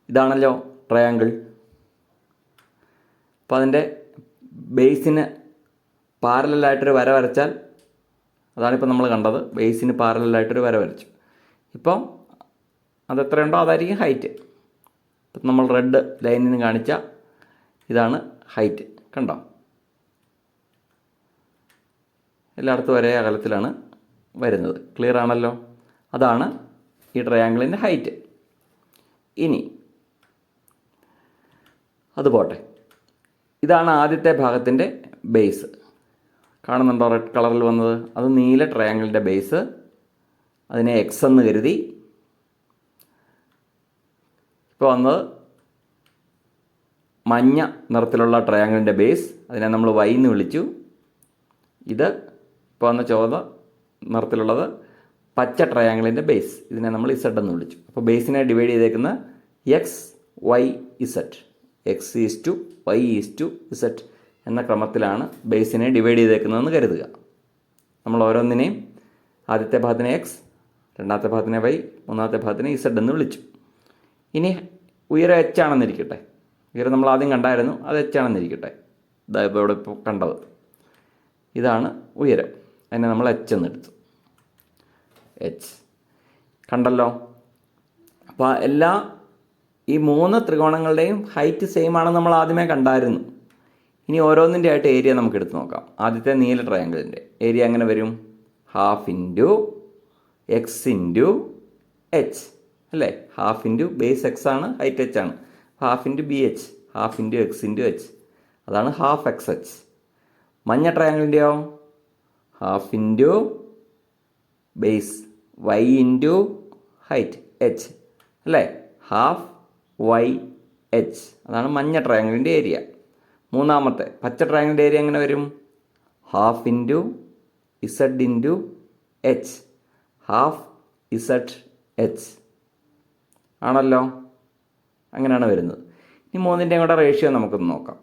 ഇതാണല്ലോ ട്രയാങ്കിൾ. അപ്പോൾ അതിൻ്റെ ബേസിന് പാരലലായിട്ടൊരു വര വരച്ചാൽ, അതാണിപ്പോൾ നമ്മൾ കണ്ടത്. ബേസിന് പാരലലായിട്ടൊരു വര വരച്ചു. ഇപ്പോൾ അതെത്രയുണ്ടോ അതായിരിക്കും ഹൈറ്റ്. ഇപ്പം നമ്മൾ റെഡ് ലൈനിൽ നിന്ന് കാണിച്ച ഇതാണ് ഹൈറ്റ്. കണ്ടോ? എല്ലായിടത്തും ഒരേ അകലത്തിലാണ് വരുന്നത്. ക്ലിയർ ആണല്ലോ? അതാണ് ഈ ട്രയാങ്കിളിൻ്റെ ഹൈറ്റ്. ഇനി അത് പോട്ടെ. ഇതാണ് ആദ്യത്തെ ഭാഗത്തിൻ്റെ ബേസ്. കാണുന്നുണ്ടോ റെഡ് കളറിൽ വന്നത്? അത് നീല ട്രയാങ്കിളിൻ്റെ ബേസ്. അതിനെ എക്സ് എന്ന് കരുതി. ഇപ്പോൾ വന്നത് മഞ്ഞ നിറത്തിലുള്ള ട്രയാങ്കിളിൻ്റെ ബേസ്. അതിനെ നമ്മൾ വൈ എന്ന് വിളിച്ചു. ഇത് ഇപ്പോൾ വന്ന ചുവന്ന നിറത്തിലുള്ളത് പച്ച ട്രയാങ്കിളിൻ്റെ ബേസ്. ഇതിനെ നമ്മൾ ഇസഡ് എന്ന് വിളിച്ചു. അപ്പോൾ ബേസിനെ ഡിവൈഡ് ചെയ്തേക്കുന്ന X, Y, Z. X is to Y is to Z എന്ന ക്രമത്തിലാണ് ബേസിനെ ഡിവൈഡ് ചെയ്തേക്കുന്നതെന്ന് കരുതുക. നമ്മൾ ഓരോന്നിനെയും ആദ്യത്തെ ഭാഗത്തിനെ എക്സ്, രണ്ടാമത്തെ ഭാഗത്തിനെ വൈ, മൂന്നാമത്തെ ഭാഗത്തിനെ ഇസഡ് എന്ന് വിളിച്ചു. ഇനി ഉയരം എച്ച് ആണെന്നിരിക്കട്ടെ. ഉയരം നമ്മൾ ആദ്യം കണ്ടായിരുന്നു, അത് എച്ച് ആണെന്നിരിക്കട്ടെ. ഇതായപ്പോൾ ഇവിടെ ഇപ്പോൾ കണ്ടത് ഇതാണ് ഉയരം. അതിനെ നമ്മൾ എച്ച് എന്നെടുത്തു. എച്ച് കണ്ടല്ലോ. അപ്പോൾ എല്ലാ ഈ 3 ത്രികോണങ്ങളുടെയും ഹൈറ്റ് സെയിം ആണെന്ന് നമ്മൾ ആദ്യമേ കണ്ടായിരുന്നു. ഇനി ഓരോന്നിൻ്റെ ആയിട്ട് ഏരിയ നമുക്ക് എടുത്ത് നോക്കാം. ആദ്യത്തെ നീല ട്രയാങ്കിളിൻ്റെ ഏരിയ എങ്ങനെ വരും? Half into x into h അല്ലേ? ഹാഫ് ഇൻറ്റു ബേസ് എക്സ് ആണ്, ഹൈറ്റ് എച്ച് ആണ്. Half into b h, half into x into h. അതാണ് ഹാഫ് എക്സ് എച്ച്. മഞ്ഞ ട്രയാങ്കിളിൻ്റെയോ half into base y into height h അല്ലേ? Half Y h. അതാണ് മഞ്ഞ ട്രയാങ്കിളിൻ്റെ area. മൂന്നാമത്തെ പച്ച ട്രയാങ്കിളിൻ്റെ ഏരിയ എങ്ങനെ വരും? Half into Z into H, half Z H ആണല്ലോ. അങ്ങനെയാണ് വരുന്നത്. ഇനി 3ൻ്റെയും കൂടെ റേഷ്യോ നമുക്കൊന്ന് നോക്കാം.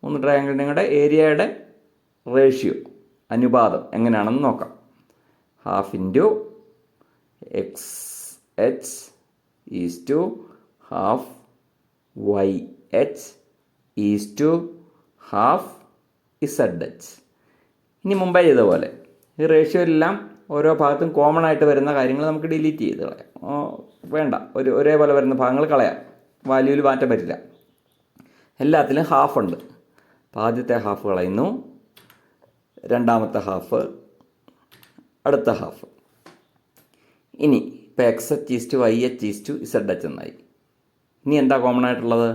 3 ട്രയാങ്കിളിൻ്റെയും കൂടെ ഏരിയയുടെ റേഷ്യോ, അനുപാതം എങ്ങനെയാണെന്ന് നോക്കാം. Half into X H is to half Y H is to half Z H. ഇനി മുമ്പേ ചെയ്തപോലെ ഈ റേഷ്യോ എല്ലാം ഓരോ ഭാഗത്തും കോമൺ ആയിട്ട് വരുന്ന കാര്യങ്ങൾ നമുക്ക് ഡിലീറ്റ് ചെയ്ത് കളയാം. വേണ്ട, ഒരേപോലെ വരുന്ന ഭാഗങ്ങൾ കളയാം. വാല്യൂവിൽ മാറ്റം പറ്റില്ല. എല്ലാത്തിലും ഹാഫ് ഉണ്ട്. അപ്പോൾ ആദ്യത്തെ ഹാഫ് കളയുന്നു, രണ്ടാമത്തെ ഹാഫ്, അടുത്ത ഹാഫ്. ഇനി ഇപ്പോൾ X H is to Y H is to Z H എന്നായി. ഇനി എന്താ കോമൺ ആയിട്ടുള്ളത്?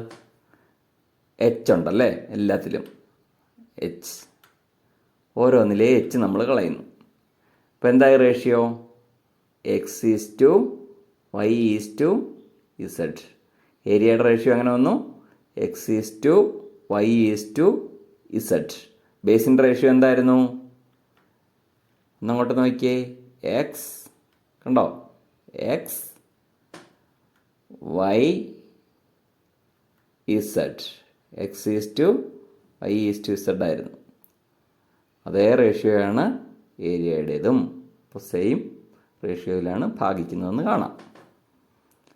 എച്ച് ഉണ്ടല്ലേ എല്ലാത്തിലും. എച്ച് ഓരോന്നിലെ എച്ച് നമ്മൾ കളയുന്നു. അപ്പോൾ എന്തായി ratio? X is to Y is to Z. ഏരിയയുടെ റേഷ്യോ അങ്ങനെ വന്നു? X is to Y is to Z. ബേസിൻ്റെ ratio എന്തായിരുന്നു? ഒന്നങ്ങോട്ട് നോക്കിയേ. എക്സ് കണ്ടോ? X Y Z. X is to Y is to Z ആയിരുന്നു. അതേ റേഷ്യോയാണ് ഏരിയയുടേതും. അപ്പോൾ സെയിം റേഷ്യോയിലാണ് ഭാഗിക്കുന്നതെന്ന് കാണാം.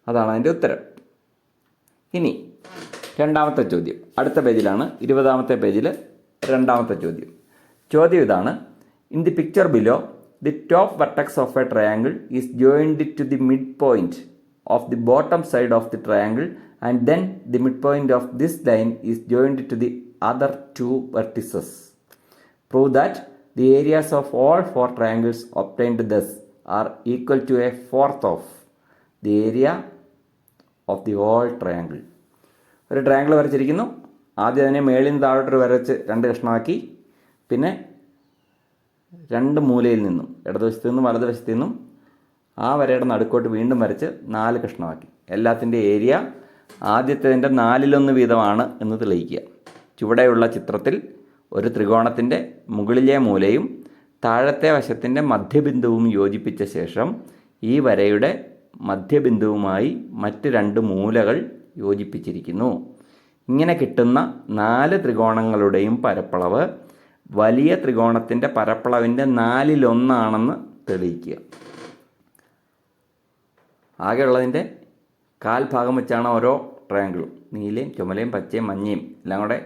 അതാണ് അതിൻ്റെ ഉത്തരം. ഇനി രണ്ടാമത്തെ ചോദ്യം അടുത്ത പേജിലാണ്. 20ാമത്തെ പേജിൽ രണ്ടാമത്തെ ചോദ്യം. ചോദ്യം ഇതാണ്: in the picture below the top vertex of a triangle is joined to the mid point of the bottom side of the triangle and then the mid point of this line is joined to the other two vertices. Prove that the areas of all four triangles obtained thus are equal to a fourth of the area of the whole triangle. ഒരു triangle വരച്ചിരിക്കുന്നു. ആദ്യം അതിനെ മേളിൽ നിന്ന് താഴോട്ടൊരു വരച്ച് രണ്ട് കഷ്ണമാക്കി, പിന്നെ രണ്ട് മൂലയിൽ നിന്നും ഇടതുവശത്തു നിന്നും വലതുവശത്തു നിന്നും ആ വരയുടെ നടുക്കോട്ട് വീണ്ടും വരച്ച് 4 കഷ്ണമാക്കി. എല്ലാത്തിൻ്റെ ഏരിയ ആദ്യത്തേതിൻ്റെ 4/1 വീതമാണ് എന്ന് തെളിയിക്കുക. ചുവടെയുള്ള ചിത്രത്തിൽ ഒരു ത്രികോണത്തിൻ്റെ മുകളിലെ മൂലയും താഴത്തെ വശത്തിൻ്റെ മധ്യബിന്ദുവും യോജിപ്പിച്ച ശേഷം ഈ വരയുടെ മധ്യബിന്ദുവുമായി മറ്റ് 2 മൂലകൾ യോജിപ്പിച്ചിരിക്കുന്നു. ഇങ്ങനെ കിട്ടുന്ന 4 ത്രികോണങ്ങളുടെയും പരപ്പളവ് വലിയ ത്രികോണത്തിൻ്റെ പരപ്പളവിൻ്റെ 4/1 തെളിയിക്കുക. ആകെയുള്ളതിൻ്റെ കാൽഭാഗം വെച്ചാണ് ഓരോ ട്രയാങ്കിളും. നീലയും ചുമലയും പച്ചയും മഞ്ഞയും എല്ലാം കൂടെ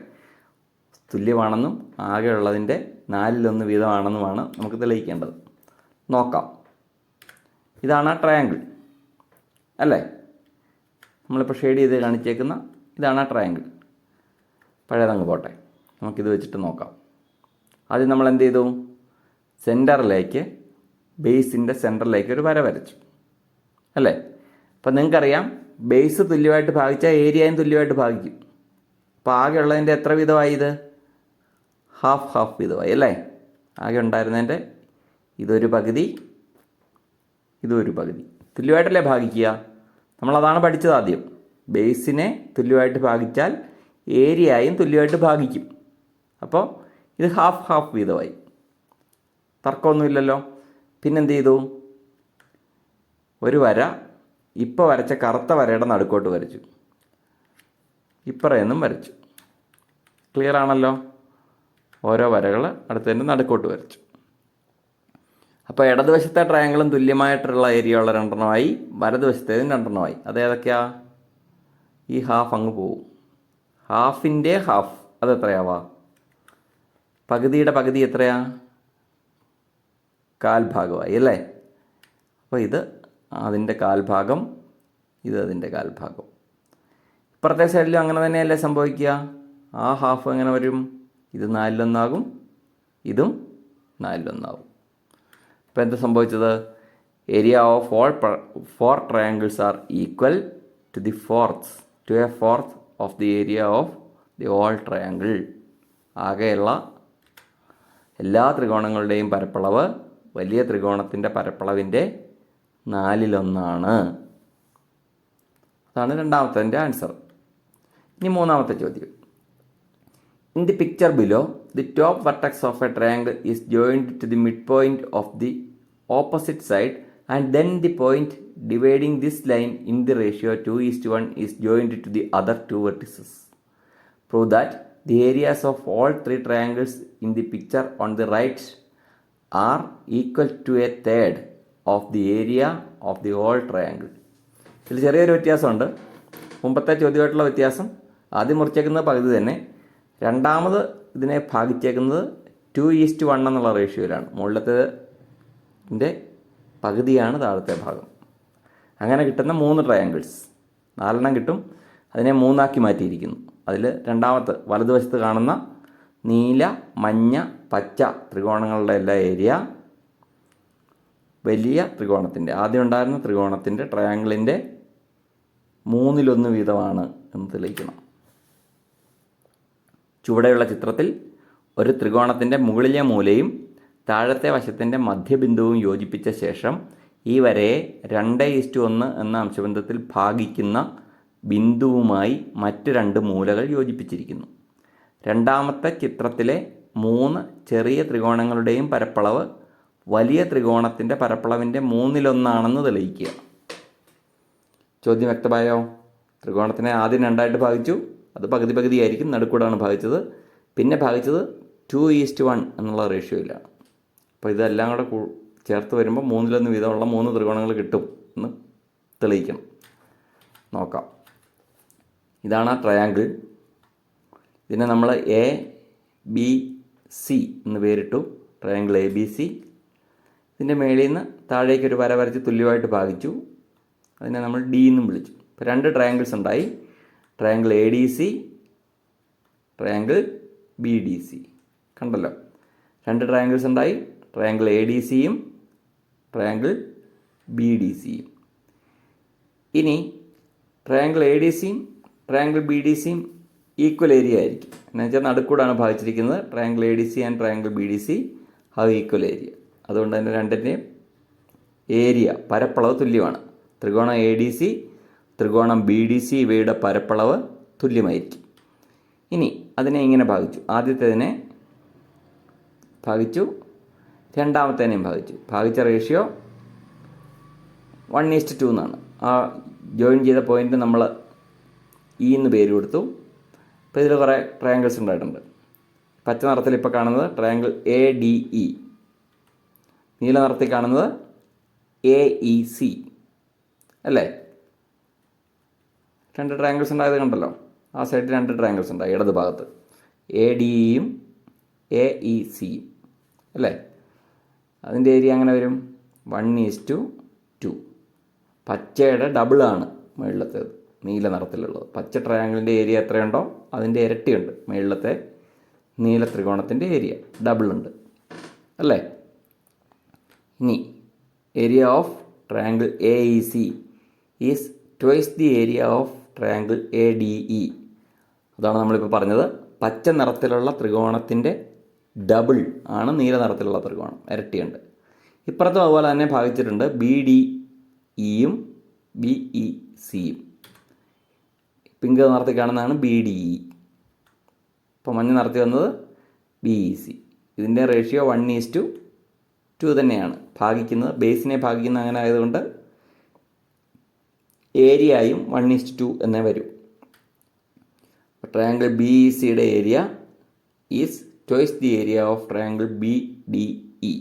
തുല്യമാണെന്നും ആകെയുള്ളതിൻ്റെ 4/1 വീതമാണെന്നുമാണ് നമുക്ക് തെളിയിക്കേണ്ടത്. നോക്കാം. ഇതാണ് ആ ട്രയാങ്കിൾ അല്ലേ? നമ്മളിപ്പോൾ ഷെയ്ഡ് ചെയ്ത് കാണിച്ചേക്കുന്ന ഇതാണ് ആ ട്രയാങ്കിൾ. പഴയതങ്ങ് പോട്ടെ, നമുക്കിത് വെച്ചിട്ട് നോക്കാം. ആദ്യം നമ്മൾ എന്ത് ചെയ്തു? സെൻറ്ററിലേക്ക്, ബേസിൻ്റെ സെൻറ്ററിലേക്ക് ഒരു വര വരച്ചു അല്ലേ? അപ്പം നിങ്ങൾക്കറിയാം, ബേസ് തുല്യമായിട്ട് ഭാഗിച്ചാൽ ഏരിയയും തുല്യമായിട്ട് ഭാഗിക്കും. അപ്പോൾ ആകെ ഉള്ളതിൻ്റെ എത്ര വീതമായി? ഇത് ഹാഫ് വീതമായി അല്ലേ? ആകെ ഉണ്ടായിരുന്നതിൻ്റെ ഇതൊരു പകുതി, ഇതൊരു പകുതി. തുല്യമായിട്ടല്ലേ ഭാഗിക്കുക? നമ്മളതാണ് പഠിച്ചത് ആദ്യം. ബേസിനെ തുല്യമായിട്ട് ഭാഗിച്ചാൽ ഏരിയയും തുല്യമായിട്ട് ഭാഗിക്കും. അപ്പോൾ ഇത് ഹാഫ് വീതമായി. തർക്കമൊന്നുമില്ലല്ലോ. പിന്നെന്ത് ചെയ്തു? ഒരു വര ഇപ്പോൾ വരച്ച കറുത്ത വരയുടെ നടുക്കോട്ട് വരച്ചു, ഇപ്പറയെന്നും വരച്ചു. ക്ലിയർ ആണല്ലോ? ഓരോ വരകൾ അടുത്തതിൻ്റെ നടുക്കോട്ട് വരച്ചു. അപ്പോൾ ഇടതുവശത്തെ ട്രയാങ്കിളും തുല്യമായിട്ടുള്ള ഏരിയ ഉള്ള 2 വലതുവശത്തേതും 2 അതേതൊക്കെയാ? ഈ ഹാഫ് അങ്ങ് പോവും. ഹാഫിൻ്റെ ഹാഫ് അതെത്രയാവാ? പകുതിയുടെ പകുതി എത്രയാ? കാൽഭാഗമായി അല്ലേ? അപ്പോൾ ഇത് അതിൻ്റെ കാൽഭാഗം, ഇത് അതിൻ്റെ കാൽഭാഗം. ഇപ്പുറത്തെ സൈഡിലും അങ്ങനെ തന്നെയല്ലേ സംഭവിക്കുക? ആ ഹാഫ് എങ്ങനെ വരും? ഇത് 4/1 ഇതും 4/1. ഇപ്പോൾ എന്താ സംഭവിച്ചത്? Area of all 4 triangles are equal to a fourth of the area of the all triangle. ആകെയുള്ള എല്ലാ ത്രികോണങ്ങളുടെയും പരപ്പളവ് വലിയ ത്രികോണത്തിൻ്റെ പരപ്പളവിൻ്റെ 4/1. അതാണ് രണ്ടാമത്തതിൻ്റെ ആൻസർ. ഇനി മൂന്നാമത്തെ ചോദ്യം. In the picture below, the top vertex of a triangle is joined to the midpoint of the opposite side, and then the point dividing this line in the ratio 2:1 is joined to the other 2 vertices. Prove that the areas of all 3 triangles in the picture on the right are equal to a third of the area of the whole triangle. ഇതിൽ ചെറിയൊരു വ്യത്യാസമുണ്ട്. മുമ്പത്തെ ചോദ്യമായിട്ടുള്ള വ്യത്യാസം, ആദ്യം മുറിച്ചേക്കുന്നത് പകുതി തന്നെ, രണ്ടാമത് ഇതിനെ ഭാഗിച്ചേക്കുന്നത് 2:1 എന്നുള്ള റേഷ്യോയിലാണ്. മുകളിലത്തേതിൻ്റെ പകുതിയാണ് താഴത്തെ ഭാഗം. അങ്ങനെ കിട്ടുന്ന 3 ട്രയാങ്കിൾസ്, 4 കിട്ടും. അതിനെ 3 മാറ്റിയിരിക്കുന്നു. അതിൽ രണ്ടാമത്തെ വലതുവശത്ത് കാണുന്ന നീല, മഞ്ഞ, പച്ച ത്രികോണങ്ങളുടെ എല്ലാ ഏരിയ വലിയ ത്രികോണത്തിൻ്റെ, ആദ്യം ഉണ്ടായിരുന്ന ത്രികോണത്തിൻ്റെ ട്രയാങ്കിളിൻ്റെ 3/1 വീതമാണ് എന്ന് തെളിയിക്കണം. ചുവടെയുള്ള ചിത്രത്തിൽ ഒരു ത്രികോണത്തിൻ്റെ മുകളിലെ മൂലയും താഴത്തെ വശത്തിൻ്റെ മധ്യബിന്ദുവും യോജിപ്പിച്ച ശേഷം ഈ വരയെ 2:1 എന്ന അംശബന്ധത്തിൽ ഭാഗിക്കുന്ന ബിന്ദുവുമായി മറ്റ് 2 മൂലകൾ യോജിപ്പിച്ചിരിക്കുന്നു. രണ്ടാമത്തെ ചിത്രത്തിലെ 3 ചെറിയ ത്രികോണങ്ങളുടെയും പരപ്പളവ് വലിയ ത്രികോണത്തിൻ്റെ പരപ്പളവിൻ്റെ 3/1 തെളിയിക്കുക. ചോദ്യം വ്യക്തമായോ? ത്രികോണത്തിനെ ആദ്യം 2 ഭാഗിച്ചു, അത് പകുതിയായിരിക്കും, നടുക്കൂടാണ് ഭാഗിച്ചത്. പിന്നെ ഭാഗിച്ചത് 2:1 എന്നുള്ള റേഷ്യോയിലാണ്. അപ്പോൾ ഇതെല്ലാം കൂടെ ചേർത്ത് വരുമ്പോൾ 3/1 വീതമുള്ള 3 ത്രികോണങ്ങൾ കിട്ടും എന്ന് തെളിയിക്കണം. നോക്കാം. ഇതാണ് ആ ട്രയാങ്കിൾ. ഇതിനെ നമ്മൾ ABC എന്ന് പേരിട്ടു. Triangle ABC. ഇതിൻ്റെ മേളിൽ നിന്ന് താഴേക്കൊരു വര വരച്ച് തുല്യമായിട്ട് ഭാഗിച്ചു. അതിനെ നമ്മൾ D എന്നും വിളിച്ചു. ഇപ്പോൾ 2 ട്രയാങ്കിൾസ് ഉണ്ടായി. Triangle ADC, triangle B D C. കണ്ടല്ലോ, രണ്ട് ട്രയാങ്കിൾസ് ഉണ്ടായി, ട്രയാങ്കിൾ എ ഡി സിയും ട്രയാങ്കിൾ ബി ഡി സിയും. ഇനി ട്രയാങ്കിൾ എ ഡി സിയും ട്രയാങ്കിൾ ബി ഡി സിയും ഈക്വൽ ഏരിയ ആയിരിക്കും. എന്ന് വെച്ചാൽ നടുക്കൂടാണ് ഭാഗിച്ചിരിക്കുന്നത്. Triangle A D C and triangle B D C have equal area. അതുകൊണ്ട് തന്നെ രണ്ടിൻ്റെയും ഏരിയ, പരപ്പളവ് തുല്യമാണ്. ത്രികോണം എ ഡി സി, ത്രികോണം ബി ഡി സി ഇവയുടെ പരപ്പളവ് തുല്യമായിരിക്കും. ഇനി അതിനെ ഇങ്ങനെ ഭാഗിച്ചു. ആദ്യത്തേതിനെ ഭാഗിച്ചു, രണ്ടാമത്തേനെയും ഭാഗിച്ചു. ഭാഗിച്ച റേഷ്യോ 1:2 എന്നാണ്. ആ ജോയിൻ ചെയ്ത പോയിന്റ് നമ്മൾ ഇ എന്ന് പേര് കൊടുത്തു. അപ്പോൾ ഇതിൽ കുറേ ട്രയാങ്കിൾസ് ഉണ്ടായിട്ടുണ്ട്. പച്ച നിറത്തിൽ ഇപ്പോൾ കാണുന്നത് ട്രയാങ്കിൾ എ ഡി ഇ, നീല നിറത്തിൽ കാണുന്നത് എ ഇ സി അല്ലേ. രണ്ട് ട്രയാങ്കിൾസ് ഉണ്ടായത് കണ്ടല്ലോ. ആ സൈഡിൽ രണ്ട് ട്രയാങ്കിൾസ് ഉണ്ടായി ഇടത് ഭാഗത്ത്, എ ഡി ഇയും എ ഇ സിയും അല്ലേ. അതിൻ്റെ ഏരിയ അങ്ങനെ വരും 1:2. പച്ചയുടെ ഡബിളാണ് മുകളിലത്തേത്, നീല നിറത്തിലുള്ളത്. പച്ച ട്രയാങ്കിളിൻ്റെ ഏരിയ എത്രയുണ്ടോ അതിൻ്റെ ഇരട്ടിയുണ്ട് മുകളിലത്തെ നീല ത്രികോണത്തിൻ്റെ ഏരിയ, ഡബിളുണ്ട് അല്ലേ. ഇനി area of triangle A E C is twice the area of triangle A D E. അതാണ് നമ്മളിപ്പോൾ പറഞ്ഞത്. പച്ച നിറത്തിലുള്ള ത്രികോണത്തിൻ്റെ ഡബിൾ ആണ് നീല നിറത്തിലുള്ള ത്രികോണം, ഇരട്ടിയുണ്ട്. ഇപ്പുറത്തും അതുപോലെ തന്നെ ഭാഗിച്ചിട്ടുണ്ട് ബി ഡി ഇയും ബി ഇ സിയും. പിങ്ക് നിറത്തിൽ കാണുന്നതാണ് ബി ഡി ഇ. ഇപ്പോൾ മഞ്ഞ നിറത്തിൽ വന്നത് ബി ഇ സി. ഇതിൻ്റെ റേഷ്യോ 1:2 തന്നെയാണ്. ഭാഗിക്കുന്നത്, ബേസിനെ ഭാഗിക്കുന്ന അങ്ങനെ ആയതുകൊണ്ട് ഏരിയയും 1:2 എന്നേ വരും. ട്രയാങ്കിൾ ബി ഇ സിയുടെ area is twice the area of triangle B D E.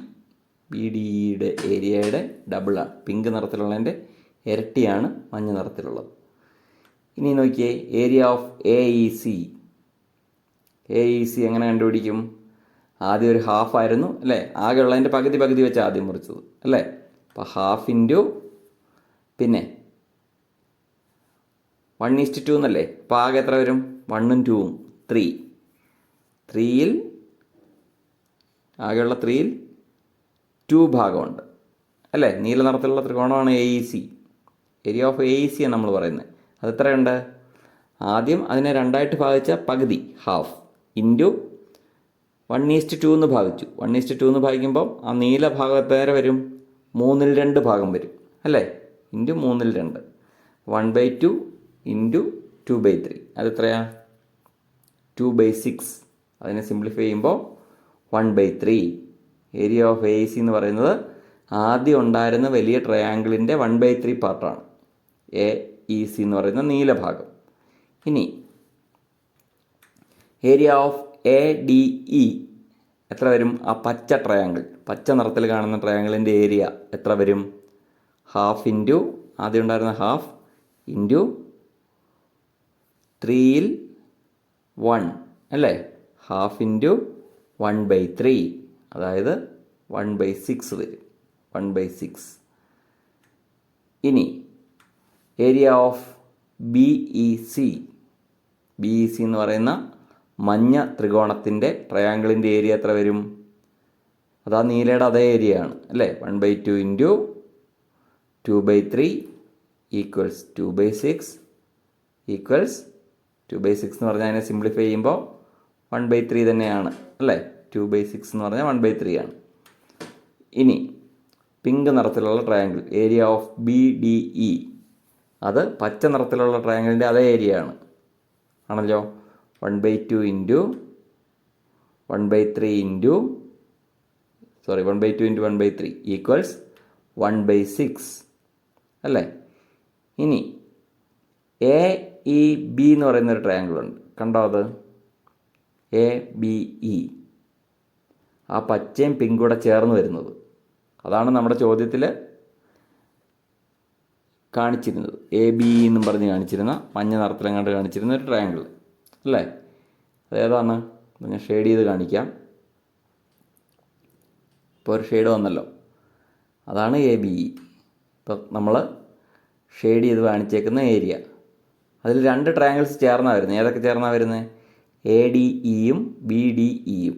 B D ഇയുടെ ഏരിയയുടെ ഡബിളാണ്. പിങ്ക് നിറത്തിലുള്ളതിൻ്റെ ഇരട്ടിയാണ് മഞ്ഞ നിറത്തിലുള്ളത്. ഇനി നോക്കിയേ, area of A E C. A E C എങ്ങനെ കണ്ടുപിടിക്കും? ആദ്യം ഒരു ഹാഫ് ആയിരുന്നു അല്ലേ, ആകെ ഉള്ളതിൻ്റെ പകുതി പകുതി വെച്ച് ആദ്യം മുറിച്ചത് അല്ലേ. അപ്പോൾ ഹാഫ് ഇൻറ്റു പിന്നെ 1:2 എന്നല്ലേ. അപ്പോൾ ആകെ എത്ര വരും? 1ഉം 2ഉം 3. 3യിൽ ആകെയുള്ള 3യിൽ 2 ഭാഗമുണ്ട് അല്ലേ. നീല നിറത്തിലുള്ള ത്രികോണമാണ് A E C. Area of A E C ആണ് നമ്മൾ പറയുന്നത്. അതെത്രയുണ്ട്? ആദ്യം അതിനെ രണ്ടായിട്ട് ഭാഗിച്ച പകുതി, ഹാഫ്, ഇൻറ്റു 1:2 എന്ന് ഭാഗിച്ചു. 1:2 എന്ന് ഭാഗിക്കുമ്പം ആ നീല ഭാഗത്ത് നേരെ വരും 3/2 ഭാഗം വരും അല്ലേ. Into 3/2, 1/2 into 2/3. അതെത്രയാ? 2/6. അതിനെ സിംപ്ലിഫൈ ചെയ്യുമ്പോൾ 1/3. ഏരിയ ഓഫ് എ സി എന്ന് പറയുന്നത് ആദ്യം ഉണ്ടായിരുന്ന വലിയ ട്രയാങ്കിളിൻ്റെ 1/3 പാർട്ടാണ് എ ഇ സി എന്ന് പറയുന്ന നീല ഭാഗം. ഇനി area of A D E എത്ര വരും? ആ പച്ച ട്രയാങ്കിൾ, പച്ച നിറത്തിൽ കാണുന്ന ട്രയാങ്കിളിൻ്റെ ഏരിയ എത്ര വരും? ഹാഫ് ഇൻറ്റു ആദ്യം ഉണ്ടായിരുന്ന ഹാഫ് ഇൻറ്റു 3യിൽ 1 അല്ലേ. ഹാഫ് ഇൻറ്റു 1/3, അതായത് 1/6 വരും. 1/6. ഇനി area of B E C. B E C എന്ന് പറയുന്ന മഞ്ഞ ത്രികോണത്തിൻ്റെ ട്രയാങ്കിളിൻ്റെ ഏരിയ എത്ര വരും? അതാ നീലയുടെ അതേ ഏരിയ ആണ് അല്ലേ. 1/2 ഇൻറ്റു 2/3 ഈക്വൽസ് 2/6 ഈക്വൽസ് 2/6 എന്ന് പറഞ്ഞാൽ അതിനെ സിംപ്ലിഫൈ ചെയ്യുമ്പോൾ 1/3 തന്നെയാണ് അല്ലേ. 2/6 എന്ന് പറഞ്ഞാൽ 1/3 ആണ്. ഇനി പിങ്ക് നിറത്തിലുള്ള triangle area of B D E, അത് പച്ച നിറത്തിലുള്ള ട്രയാങ്കിളിൻ്റെ അതേ ഏരിയ ആണ് ആണല്ലോ. 1/2 ഇൻറ്റു 1/3 ഇൻറ്റു 1/2 ഇൻറ്റു 1/3 ഈക്വൽസ് 1/6 അല്ലേ. ഇനി എ ഇ ബി എന്ന് പറയുന്നൊരു ട്രയാങ്കിളുണ്ട്, കണ്ടോ? അത് എ ബി ഇ, ആ പച്ചയും പിങ്കും കൂടെ ചേർന്ന് വരുന്നത്. അതാണ് നമ്മുടെ ചോദ്യത്തിൽ കാണിച്ചിരുന്നത്. എ ബി എന്നും പറഞ്ഞ് കാണിച്ചിരുന്ന, മഞ്ഞ നിറത്തിലെങ്ങാണ്ട് കാണിച്ചിരുന്ന ഒരു ട്രയാങ്കിൾ അല്ലേ. അതേതാണ്? ഞാൻ ഷെയ്ഡ് ചെയ്ത് കാണിക്കാം. ഇപ്പോൾ ഒരു ഷെയ്ഡ് വന്നല്ലോ, അതാണ് എ ബി ഇ. ഇപ്പം നമ്മൾ ഷെയ്ഡ് ചെയ്ത് കാണിച്ചേക്കുന്ന ഏരിയ. അതിൽ രണ്ട് ട്രയാങ്കിൾസ് ചേർന്നാണ് വരുന്നത്. ഏതൊക്കെ ചേർന്നാണ് വരുന്നത്? ADEയും BDEയും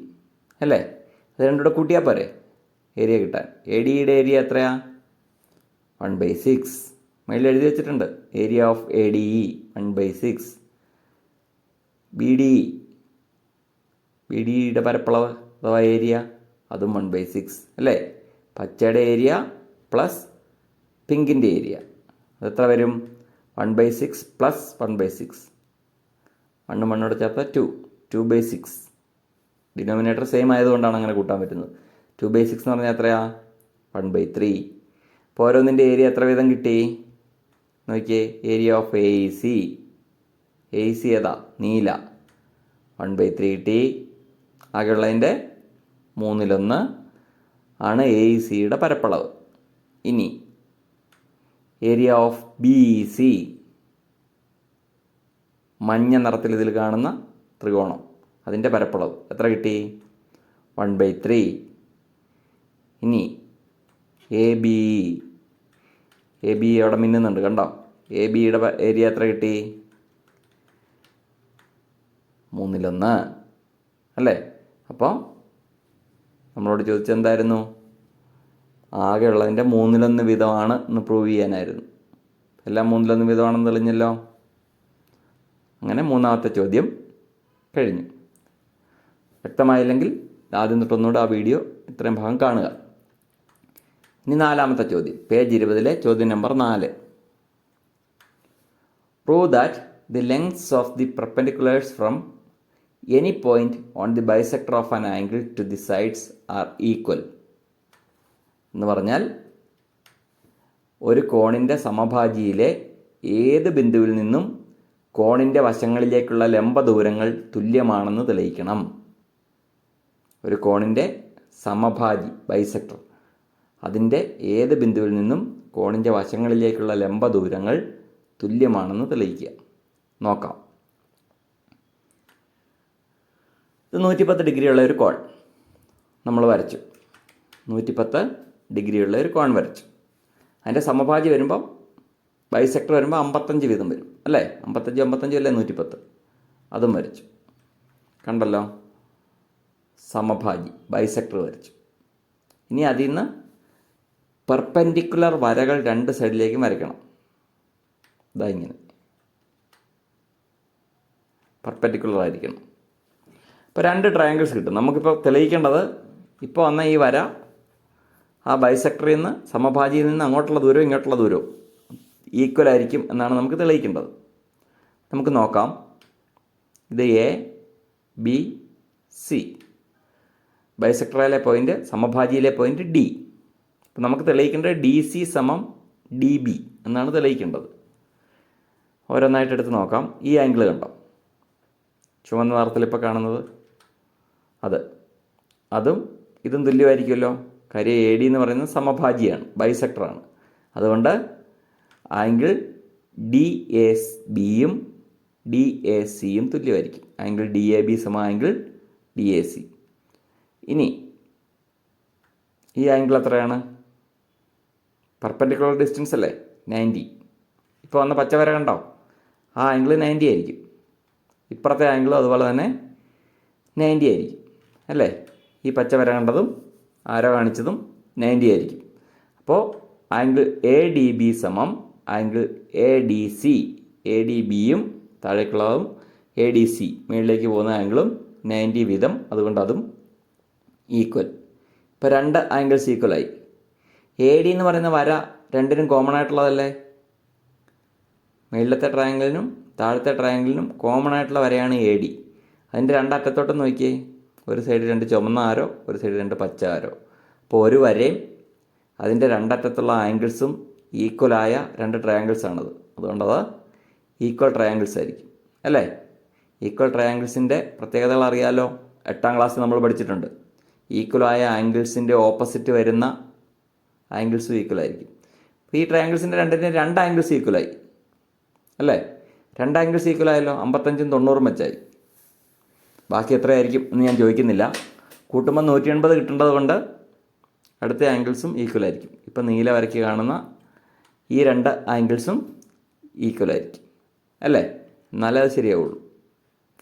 അല്ലേ? അത് രണ്ടും കൂടെ കൂട്ടിയാൽ പോരെ ഏരിയ കിട്ടാൻ. ADEയുടെ ഏരിയ എത്രയാ? 1/6. മേളിൽ എഴുതി വെച്ചിട്ടുണ്ട്. Area of ADE 1/6. BDEയുടെ പരപ്പളവ് അഥവാ ഏരിയ അതും 1/6 അല്ലേ? പച്ചയുടെ ഏരിയ പ്ലസ് പിങ്കിൻ്റെ ഏരിയ അതെത്ര വരും? 1/6 പ്ലസ് 1/6. 1 1 ചേർത്താൽ 2/6. ഡിനോമിനേറ്റർ സെയിം ആയതുകൊണ്ടാണ് അങ്ങനെ കൂട്ടാൻ പറ്റുന്നത്. 2/6 എന്ന് പറഞ്ഞാൽ എത്രയാ? 1/3. ഇപ്പോൾ ഓരോന്നിൻ്റെ ഏരിയ എത്ര വീതം കിട്ടി നോക്കിയേ. ഏരിയ ഓഫ് AEC ഏതാ? നീല. 1/3 കിട്ടി. ആകെയുള്ളതിൻ്റെ 1/3 ആണ് AECയുടെ പരപ്പളവ്. ഇനി ഏരിയ ഓഫ് BEC, മഞ്ഞ നിറത്തിൽ ഇതിൽ കാണുന്ന ത്രികോണം, അതിൻ്റെ പരപ്പളവ് എത്ര കിട്ടി? 1/3. ഇനി ABE അവിടെ മിന്നുന്നുണ്ട് കണ്ടോ? ABയുടെ ഏരിയ എത്ര കിട്ടി? 1/3 അല്ലേ? അപ്പോൾ നമ്മളോട് ചോദിച്ചെന്തായിരുന്നു? ആകെ ഉള്ളതിൻ്റെ 1/3 വീതമാണ് എന്ന് പ്രൂവ് ചെയ്യാനായിരുന്നു. എല്ലാം 1/3 വീതമാണെന്ന് തെളിഞ്ഞല്ലോ. അങ്ങനെ മൂന്നാമത്തെ ചോദ്യം കഴിഞ്ഞു. വ്യക്തമായില്ലെങ്കിൽ ആദ്യം തൊട്ടൊന്നുകൂടെ ആ വീഡിയോ ഇത്രയും ഭാഗം കാണുക. ഇനി നാലാമത്തെ ചോദ്യം, പേജ് 20 ചോദ്യം number 4. Prove that the lengths of the perpendiculars from any point on the bisector of an angle to the sides are equal. എന്ന് പറഞ്ഞാൽ ഒരു കോണിൻ്റെ സമഭാജിയിലെ ഏത് ബിന്ദുവിൽ നിന്നും കോണിൻ്റെ വശങ്ങളിലേക്കുള്ള ലംബ ദൂരങ്ങൾ തുല്യമാണെന്ന് തെളിയിക്കണം. ഒരു കോണിൻ്റെ സമഭാജി ബൈസെക്ടർ, അതിൻ്റെ ഏത് ബിന്ദുവിൽ നിന്നും കോണിൻ്റെ വശങ്ങളിലേക്കുള്ള ലംബ ദൂരങ്ങൾ തുല്യമാണെന്ന് തെളിയിക്കുക. നോക്കാം. ഇത് 110 ഡിഗ്രിയുള്ള ഒരു കോൺ നമ്മൾ വരച്ചു. 110 ഡിഗ്രിയുള്ള ഒരു കോൺ വരച്ചു. അതിൻ്റെ സമഭാജി വരുമ്പം ബൈസെക്ടർ വരുമ്പോൾ 55 വീതം വരും അല്ലേ? 55 അല്ലേ 110. അതും വരച്ചു. കണ്ടല്ലോ, സമഭാജി ബൈസെക്ടർ വരച്ചു. ഇനി അതിൽ നിന്ന് പെർപെൻഡിക്കുലർ വരകൾ രണ്ട് സൈഡിലേക്കും വരയ്ക്കണം. ഇതാ ഇങ്ങനെ പെർപെൻഡിക്കുലർ ആയിരിക്കണം. ഇപ്പോൾ 2 ട്രയാങ്കിൾസ് കിട്ടും. നമുക്കിപ്പോൾ തെളിയിക്കേണ്ടത് ഇപ്പോൾ വന്ന ഈ വര ആ ബൈസെക്ടറിൽ നിന്ന് സമഭാജിയിൽ നിന്ന് അങ്ങോട്ടുള്ള ദൂരവും ഇങ്ങോട്ടുള്ള ദൂരവും ഈക്വൽ ആയിരിക്കും എന്നാണ് നമുക്ക് തെളിയിക്കേണ്ടത്. നമുക്ക് നോക്കാം. ഇത് ABC, ബൈസെക്ടറിലെ പോയിന്റ്, സമഭാജിയിലെ പോയിന്റ് D. അപ്പോൾ നമുക്ക് തെളിയിക്കേണ്ടത് DC = DB എന്നാണ് തെളിയിക്കേണ്ടത്. ഓരോന്നായിട്ട് എടുത്ത് നോക്കാം. ഈ ആംഗിൾ കണ്ടോ? ചുവന്ന നിറത്തിൽ ഇപ്പോൾ കാണുന്നത് അതും ഇതും തുല്യമായിരിക്കുമല്ലോ. കാര്യം AD എന്ന് പറയുന്നത് സമഭാജിയാണ്, ബൈസെക്ടറാണ്. അതുകൊണ്ട് ആംഗിൾ DABയും DACയും തുല്യമായിരിക്കും. Angle DAB = angle DAC. ഇനി ഈ ആംഗിൾ എത്രയാണ്? പെർപെൻഡിക്കുലർ ഡിസ്റ്റൻസ് അല്ലേ? 90. ഇപ്പോൾ വന്ന പച്ച വര കണ്ടോ? ആ ആംഗിൾ 90 ആയിരിക്കും. ഇപ്പുറത്തെ ആംഗിളും അതുപോലെ തന്നെ 90 ആയിരിക്കും അല്ലേ? ഈ പച്ച വര കണ്ടതും ആരോ കാണിച്ചതും 90 ആയിരിക്കും. അപ്പോൾ angle ADB = angle ADC. ADBയും താഴേക്കുള്ളതും ADC മുകളിലേക്ക് പോകുന്ന ആംഗിളും 90 വീതം. അതുകൊണ്ട് അതും ഈക്വൽ. ഇപ്പോൾ 2 ആംഗിൾസ് ഈക്വലായി. AD എന്ന് പറയുന്ന വര രണ്ടിനും കോമൺ ആയിട്ടുള്ളതല്ലേ? മുകളിലത്തെ ട്രയാങ്കിളിനും താഴത്തെ ട്രയാങ്കിളിനും കോമൺ ആയിട്ടുള്ള വരയാണ് AD. അതിൻ്റെ 2 അറ്റത്തോട്ട് നോക്കിയേ. ഒരു സൈഡ് 2 ചുമന്ന ആരോ, ഒരു സൈഡ് 2 പച്ച ആരോ. അപ്പോൾ ഒരു വരയും അതിൻ്റെ 2 അറ്റത്തുള്ള ആംഗിൾസും ഈക്വലായ 2 ട്രയാങ്കിൾസ് ആണത്. അതുകൊണ്ടത് ഈക്വൽ ട്രയാങ്കിൾസ് ആയിരിക്കും അല്ലേ? ഈക്വൽ ട്രയാങ്കിൾസിൻ്റെ പ്രത്യേകതകൾ അറിയാമല്ലോ. 8ാം ക്ലാസ്സിൽ നമ്മൾ പഠിച്ചിട്ടുണ്ട്. ഈക്വലായ ആംഗിൾസിൻ്റെ ഓപ്പോസിറ്റ് വരുന്ന ആംഗിൾസും ഈക്വലായിരിക്കും. അപ്പോൾ ഈ ട്രയാങ്കിൾസിൻ്റെ 2 ആംഗിൾസ് ഈക്വലായി അല്ലേ? 2 ആംഗിൾസ് ഈക്വലായല്ലോ. 55ഉം 90ഉം വെച്ചായി. ബാക്കി എത്രയായിരിക്കും എന്ന് ഞാൻ ചോദിക്കുന്നില്ല. കൂട്ടുമ്പോൾ 180 കിട്ടേണ്ടത് കൊണ്ട് അടുത്ത ആംഗിൾസും ഈക്വലായിരിക്കും. ഇപ്പം നീല വരയ്ക്ക് കാണുന്ന ഈ 2 ആംഗിൾസും ഈക്വലായിരിക്കും അല്ലേ? എന്നാലേ അത് ശരിയാവുള്ളൂ.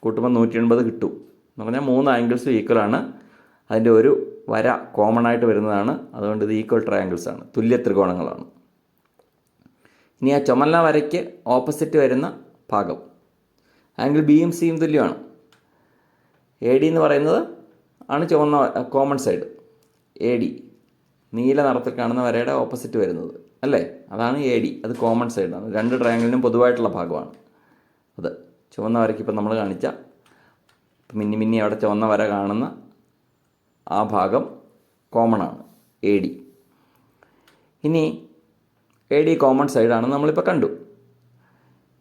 കൂട്ടുമ്പോൾ 180 കിട്ടും എന്ന് പറഞ്ഞാൽ 3 ആംഗിൾസും ഈക്വലാണ്. അതിൻ്റെ ഒരു വര കോമൺ ആയിട്ട് വരുന്നതാണ്. അതുകൊണ്ട് ഇത് ഈക്വൽ ട്രയാങ്കിൾസ് ആണ്, തുല്യ ത്രികോണങ്ങളാണ്. ഇനി ആ ചുമന്ന വരയ്ക്ക് ഓപ്പോസിറ്റ് വരുന്ന ഭാഗം ആംഗിൾ ബിയും സിയും തുല്യമാണ്. എ ഡി എന്ന് പറയുന്നത് ആണ് ചുവന്ന കോമൺ സൈഡ്. എ ഡി നീല നിറത്തിൽ കാണുന്ന വരയുടെ ഓപ്പോസിറ്റ് വരുന്നത് അല്ലേ, അതാണ് എ ഡി. അത് കോമൺ സൈഡാണ്, രണ്ട് ട്രയാങ്കിളിനും പൊതുവായിട്ടുള്ള ഭാഗമാണ് അത്. ചുവന്ന വരയ്ക്ക് ഇപ്പം നമ്മൾ കാണിച്ച മിന്നി അവിടെ ചുവന്ന വര കാണുന്ന ആ ഭാഗം കോമൺ ആണ്, എ ഡി. ഇനി എ ഡി കോമൺ സൈഡാണെന്ന് നമ്മളിപ്പോൾ കണ്ടു.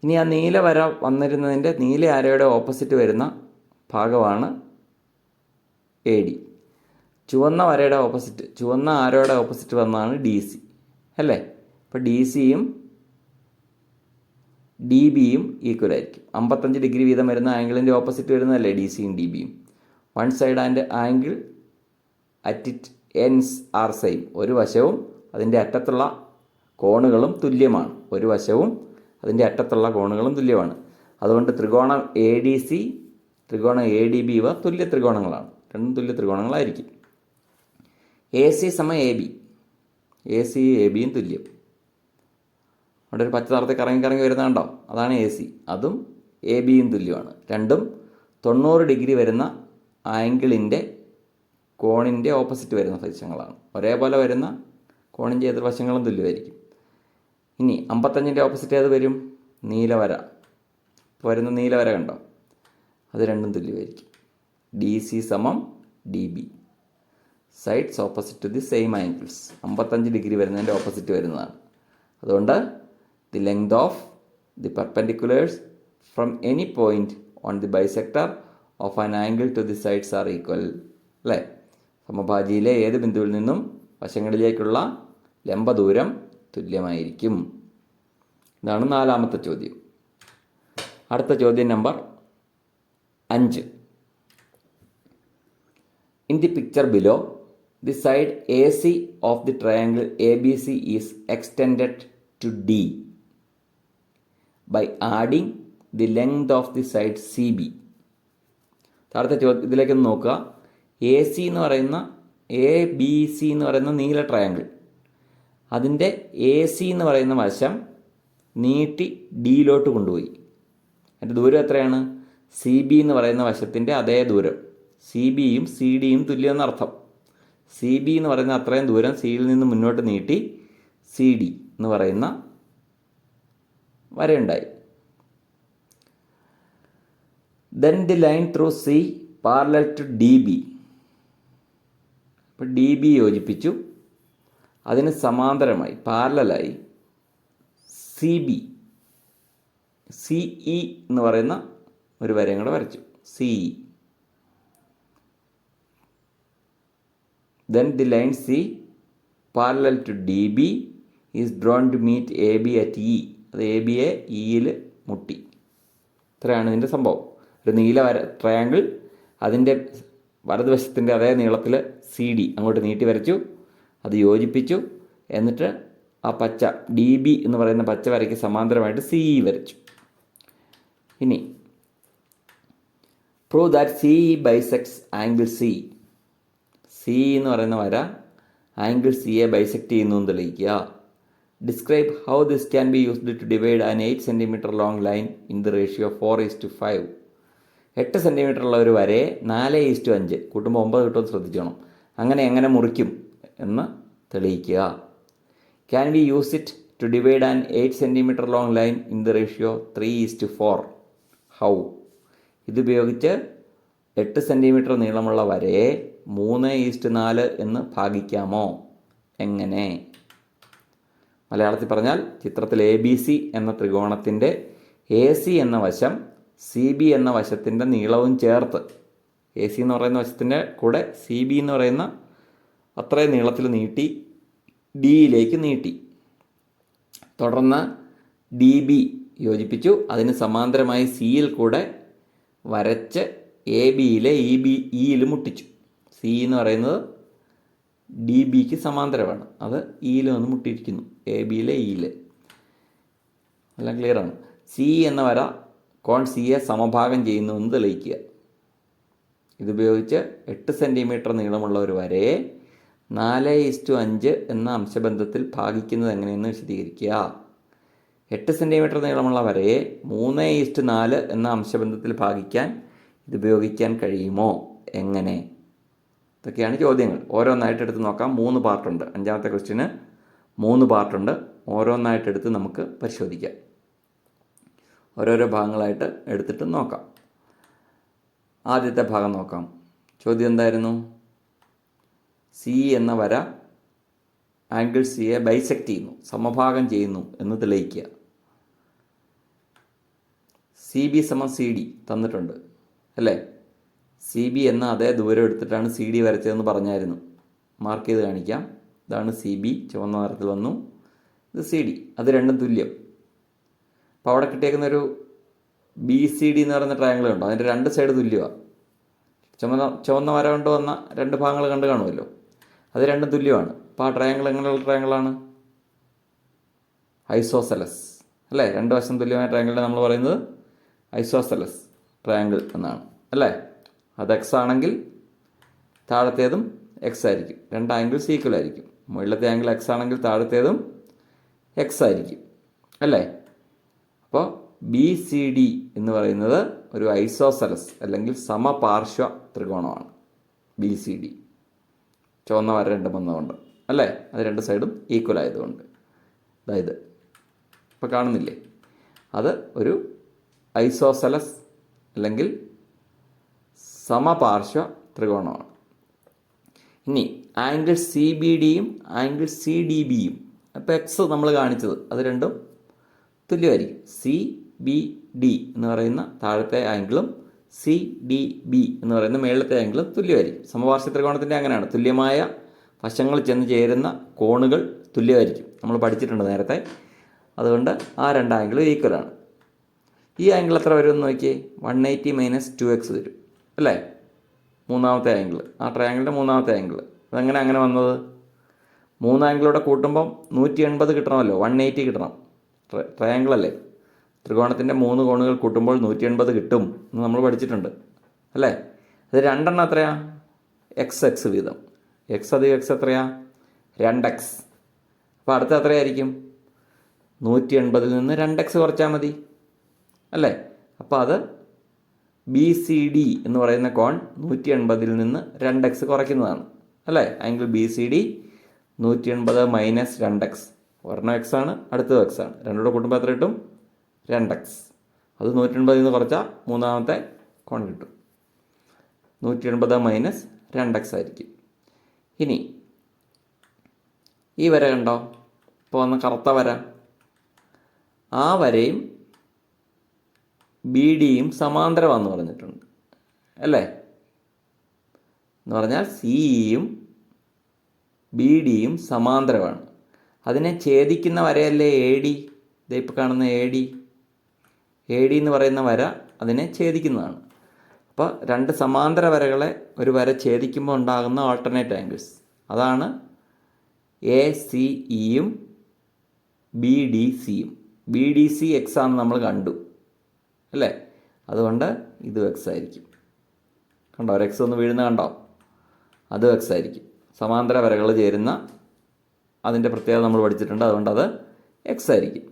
ഇനി ആ നീല വര വന്നിരുന്നതിൻ്റെ നീല ആരയുടെ ഓപ്പോസിറ്റ് വരുന്ന ഭാഗമാണ് എ ഡി. ചുവന്ന വരയുടെ ഓപ്പോസിറ്റ്, ചുവന്ന ആരോയുടെ ഓപ്പോസിറ്റ് വന്നതാണ് ഡി സി അല്ലേ. ഇപ്പോൾ ഡി സിയും ഡി ബിയും ഈക്വൽ ആയിരിക്കും. 55 ഡിഗ്രി വീതം വരുന്ന ആംഗിളിൻ്റെ ഓപ്പോസിറ്റ് വരുന്നതല്ലേ ഡി സിയും ഡി ബിയും. One side and angle at it ends are same. ഒരു വശവും അതിൻ്റെ അറ്റത്തുള്ള കോണുകളും തുല്യമാണ്. ഒരു വശവും അതിൻ്റെ അറ്റത്തുള്ള കോണുകളും തുല്യമാണ്. അതുകൊണ്ട് ത്രികോണം എ ഡി സി, ത്രികോണം എ ഡി ബി ഇവ തുല്യ ത്രികോണങ്ങളാണ്. രണ്ടും തുല്യ ത്രികോണങ്ങളായിരിക്കും. എ സി സമം A B, A C A ബിയും തുല്യം. അവിടെ ഒരു പച്ച നിറത്തിൽ കറങ്ങി വരുന്ന കണ്ടോ, അതാണ് എ സി. അതും എ ബിയും തുല്യമാണ്. രണ്ടും 90 ഡിഗ്രി വരുന്ന ആംഗിളിൻ്റെ കോണിൻ്റെ ഓപ്പോസിറ്റ് വരുന്ന വശങ്ങളാണ്. ഒരേപോലെ വരുന്ന കോണിൻ്റെ എതിർവശങ്ങളും തുല്യമായിരിക്കും. ഇനി 55ൻ്റെ ഓപ്പോസിറ്റ് ഏത് വരും? നീലവര. ഇപ്പോൾ വരുന്ന നീലവര കണ്ടോ, അത് രണ്ടും തുല്യമായിരിക്കും. ഡി സി സമം D B, sides opposite to the same angles. 55 degree വരുന്നതിൻ്റെ ഓപ്പോസിറ്റ് വരുന്നതാണ്. അതുകൊണ്ട് the length of the perpendiculars from any point on the bisector of an angle to the sides are equal അല്ലേ. സമഭാജിയിലെ ഏത് ബിന്ദുവിൽ നിന്നും വശങ്ങളിലേക്കുള്ള ലംബദൂരം തുല്യമായിരിക്കും. ഇതാണ് 4ാമത്തെ ചോദ്യം. അടുത്ത ചോദ്യം number 5. In the picture below, the side AC of the triangle ABC is extended to D by adding the length of the side CB. ഇതിലേക്കൊന്ന് നോക്കുക. എ സി എന്ന് പറയുന്ന ABC എന്ന് പറയുന്ന നീല ട്രയാങ്കിൾ, അതിൻ്റെ എ സി എന്ന് പറയുന്ന വശം നീട്ടി ഡിയിലോട്ട് കൊണ്ടുപോയി. അതിൻ്റെ ദൂരം എത്രയാണ്? സി ബി എന്ന് പറയുന്ന വശത്തിൻ്റെ അതേ ദൂരം. സി ബിയും സി ഡിയും തുല്യമെന്നർത്ഥം. സി ബി എന്ന് പറയുന്ന അത്രയും ദൂരം സിയിൽ നിന്ന് മുന്നോട്ട് നീട്ടി സി ഡി എന്ന് പറയുന്ന വരയുണ്ടായി. Then the line through C parallel to D B. അപ്പോൾ ഡി ബി യോജിപ്പിച്ചു. അതിന് സമാന്തരമായി പാരലലായി സി ബി, സി ഇ എന്ന് പറയുന്ന ഒരു വരയും കൂടെ വരച്ചു. C E. Then the line C parallel to DB is drawn to meet AB at E. അത് എ ബിയെ ഇയിൽ മുട്ടി. ഇത്രയാണ് ഇതിൻ്റെ സംഭവം. ഒരു നീല ട്രയാങ്കിൾ അതിൻ്റെ വലതുവശത്തിൻ്റെ അതേ നീളത്തിൽ സി ഡി അങ്ങോട്ട് നീട്ടി വരച്ചു, അത് യോജിപ്പിച്ചു. എന്നിട്ട് ആ പച്ച ഡി ബി എന്ന് പറയുന്ന പച്ച വരയ്ക്ക് സമാന്തരമായിട്ട് സി ഇ വരച്ചു. ഇനി prove that C E bisects angle C. C എന്ന് പറയുന്ന വര ആംഗിൾ സിയെ ബൈസെക്റ്റ് ചെയ്യുന്നു എന്ന് തെളിയിക്കുക. Describe how this can be used to divide an 8 centimetre long line in the ratio 4:5. 8 centimetre ഉള്ള ഒരു വരയെ 4:5 കൂട്ടുമ്പോൾ 9 കിട്ടുമെന്ന് ശ്രദ്ധിച്ചോണം. എങ്ങനെ മുറിക്കും എന്ന് തെളിയിക്കുക. Can we use it to divide an 8 centimetre long line in the ratio 3:4? How? ഇതുപയോഗിച്ച് 8 സെൻറ്റിമീറ്റർ നീളമുള്ള വരയെ 3:4 എന്ന് ഭാഗിക്കാമോ? എങ്ങനെ? മലയാളത്തിൽ പറഞ്ഞാൽ ചിത്രത്തിൽ എ ബി സി എന്ന ത്രികോണത്തിൻ്റെ എ സി എന്ന വശം സി ബി എന്ന വശത്തിൻ്റെ നീളവും ചേർത്ത്, എ സി എന്ന് പറയുന്ന വശത്തിൻ്റെ കൂടെ സി ബി എന്ന് പറയുന്ന അത്രയും നീളത്തിൽ നീട്ടി ഡിയിലേക്ക് നീട്ടി. തുടർന്ന് ഡി ബി യോജിപ്പിച്ചു. അതിന് സമാന്തരമായി സിയിൽ കൂടെ വരച്ച് എ ബിയിലെ ഇയിൽ മുട്ടിച്ചു. സി എന്ന് പറയുന്നത് ഡി ബിക്ക് സമാന്തരമാണ്. അത് ഇയിൽ വന്ന് മുട്ടിയിരിക്കുന്നു, എ ബിയിലെ ഇയിൽ. എല്ലാം ക്ലിയറാണ്. സി എന്ന വര കോൺ സി എ സമഭാഗം ചെയ്യുന്നു എന്ന് തെളിയിക്കുക. ഇതുപയോഗിച്ച് 8 സെൻറ്റിമീറ്റർ നീളമുള്ള ഒരു വരയെ 4:5 എന്ന അംശബന്ധത്തിൽ ഭാഗിക്കുന്നത് എങ്ങനെയെന്ന് വിശദീകരിക്കുക. 8 സെൻറ്റിമീറ്റർ നീളമുള്ള വരയെ 3:4 എന്ന അംശബന്ധത്തിൽ ഭാഗിക്കാൻ ഇതുപയോഗിക്കാൻ കഴിയുമോ? എങ്ങനെ? ഇതൊക്കെയാണ് ചോദ്യങ്ങൾ. ഓരോന്നായിട്ട് എടുത്ത് നോക്കാം. 3 പാർട്ടുണ്ട്. 5ാമത്തെ ക്വസ്റ്റ്യന് 3 പാർട്ടുണ്ട്. ഓരോന്നായിട്ടെടുത്ത് നമുക്ക് പരിശോധിക്കാം. ഓരോരോ ഭാഗങ്ങളായിട്ട് എടുത്തിട്ട് നോക്കാം. ആദ്യത്തെ ഭാഗം നോക്കാം. ചോദ്യം എന്തായിരുന്നു? സി എന്ന വര ആംഗിൾ സിയെ ബൈസെക്റ്റ് ചെയ്യുന്നു, സമഭാഗം ചെയ്യുന്നു എന്ന് തെളിയിക്കുക. സി ബി സമം സി ഡി തന്നിട്ടുണ്ട് അല്ലേ? സി ബി എന്ന അതേ ദൂരം എടുത്തിട്ടാണ് സി ഡി വരച്ചതെന്ന് പറഞ്ഞായിരുന്നു. മാർക്ക് ചെയ്ത് കാണിക്കാം. ഇതാണ് സി ബി, ചുവന്ന നിറത്തിൽ വന്നു. ഇത് സി ഡി, അത് രണ്ടും തുല്യം. അപ്പോൾ അവിടെ കിട്ടിയേക്കുന്നൊരു ബി സി ഡി എന്ന് പറയുന്ന ട്രയാങ്കിൾ ഉണ്ടോ? അതിൻ്റെ 2 സൈഡ് തുല്യമാണ്. ചുവന്ന വര കൊണ്ട് വന്ന 2 ഭാഗങ്ങൾ കണ്ടു കാണുമല്ലോ, അത് രണ്ടും തുല്യമാണ്. അപ്പോൾ ആ ട്രയാങ്കിൾ എങ്ങനെയുള്ള ട്രയാങ്കിളാണ്? ഐസോസെലസ് അല്ലേ? 2 വശം തുല്യമായ ട്രയാങ്കിളിനെ നമ്മൾ പറയുന്നത് ഐസോസെലസ് ട്രയാങ്കിൾ എന്നാണ് അല്ലേ? അത് എക്സ് ആണെങ്കിൽ താഴത്തേതും എക്സ് ആയിരിക്കും. 2 ആംഗിൾസ് ഈക്വൽ ആയിരിക്കും. മുകളിലത്തെ ആംഗിൾ എക്സ് ആണെങ്കിൽ താഴത്തേതും എക്സ് ആയിരിക്കും അല്ലേ? അപ്പോൾ ബി സി ഡി എന്ന് പറയുന്നത് ഒരു ഐസോസെലസ് അല്ലെങ്കിൽ സമപാർശ്വ ത്രികോണമാണ്. ബി സി ഡി ചുവന്ന വര 2 വന്നതുകൊണ്ട് അല്ലേ? അത് 2 സൈഡും ഈക്വൽ ആയതുകൊണ്ട്. അതായത് ഇപ്പോൾ കാണുന്നില്ലേ? അത് ഒരു ഐസോസെലസ് അല്ലെങ്കിൽ സമപാർശ്വ ത്രികോണമാണ്. ഇനി ആംഗിൾ സി ബി ഡിയും ആംഗിൾ സി ഡി ബിയും, അപ്പോൾ എക്സ് നമ്മൾ കാണിച്ചത് അത് രണ്ടും തുല്യമായിരിക്കും. സി ബി ഡി എന്ന് പറയുന്ന താഴത്തെ ആംഗിളും സി ഡി ബി എന്ന് പറയുന്ന മേളത്തെ ആംഗിളും തുല്യമായിരിക്കും. സമപാർശ്വ ത്രികോണത്തിൻ്റെ അങ്ങനെയാണ്, തുല്യമായ വശങ്ങൾ ചെന്ന് ചേരുന്ന കോണുകൾ തുല്യമായിരിക്കും. നമ്മൾ പഠിച്ചിട്ടുണ്ട് നേരത്തെ. അതുകൊണ്ട് ആ 2 ആംഗിളും ഈക്വലാണ്. ഈ ആംഗിൾ എത്ര വരും എന്ന് നോക്കിയേ? 180 - 2x വരും അല്ലേ? 3ാമത്തെ ആംഗിൾ, ആ ട്രയാങ്കിളിൻ്റെ 3ാമത്തെ ആംഗിൾ. അതെങ്ങനെ അങ്ങനെ വന്നത്? 3 ആംഗിളൂടെ കൂട്ടുമ്പം 180 കിട്ടണമല്ലോ, 180 കിട്ടണം. ട്രയാങ്കിൾ അല്ലേ? ത്രികോണത്തിൻ്റെ 3 കോണുകൾ കൂട്ടുമ്പോൾ 180 കിട്ടും എന്ന് നമ്മൾ പഠിച്ചിട്ടുണ്ട് അല്ലേ? അത് 2 എണ്ണം എത്രയാ? എക്സ് വീതം. എക്സ് അധികം എക്സ് എത്രയാ? 2x. അപ്പോൾ അടുത്ത എത്രയായിരിക്കും? 180 നിന്ന് 2x കുറച്ചാൽ മതി അല്ലേ? അപ്പോൾ അത് ബി സി ഡി എന്ന് പറയുന്ന കോൺ 180 നിന്ന് 2x കുറയ്ക്കുന്നതാണ് അല്ലേ? Angle B C D 180 - 2x. ഒരെണ്ണം എക്സ് ആണ്, അടുത്തത് എക്സ് ആണ്. രണ്ടുകൂടെ കൂട്ടുമ്പോൾ എത്ര കിട്ടും? 2x. അത് 180 നിന്ന് കുറച്ചാൽ 3ാമത്തെ കോൺ കിട്ടും. 180 - 2x ആയിരിക്കും. ഇനി ഈ വര കണ്ടോ? ഇപ്പോൾ വന്ന കറുത്ത വര, ആ വരയും ബി ഡിയും സമാന്തരമാണെന്ന് പറഞ്ഞിട്ടുണ്ട് അല്ലേ? എന്ന് പറഞ്ഞാൽ സിയും ബി ഡിയും സമാന്തരമാണ്. അതിനെ ഛേദിക്കുന്ന വരയല്ലേ എ ഡി? ഇതിപ്പോൾ കാണുന്ന എ ഡി എന്ന് പറയുന്ന വര അതിനെ ഛേദിക്കുന്നതാണ്. അപ്പോൾ 2 സമാന്തര വരകളെ ഒരു വര ഛേദിക്കുമ്പോൾ ഉണ്ടാകുന്ന ആൾട്ടർനേറ്റ് ആംഗിൾസ്, അതാണ് എ സി ഇയും ബി ഡി സിയും. ബി ഡി സി എക്സ് ആണെന്ന് നമ്മൾ കണ്ടു അല്ലേ? അതുകൊണ്ട് ഇതും എക്സ് ആയിരിക്കും. കണ്ടോ? ഒരു എക്സ് ഒന്ന് വീഴുന്ന കണ്ടോ? അതും എക്സ് ആയിരിക്കും. സമാന്തര വരകൾ ചേരുന്ന അതിൻ്റെ പ്രത്യേകത നമ്മൾ പഠിച്ചിട്ടുണ്ട്. അതുകൊണ്ട് അത് എക്സ് ആയിരിക്കും.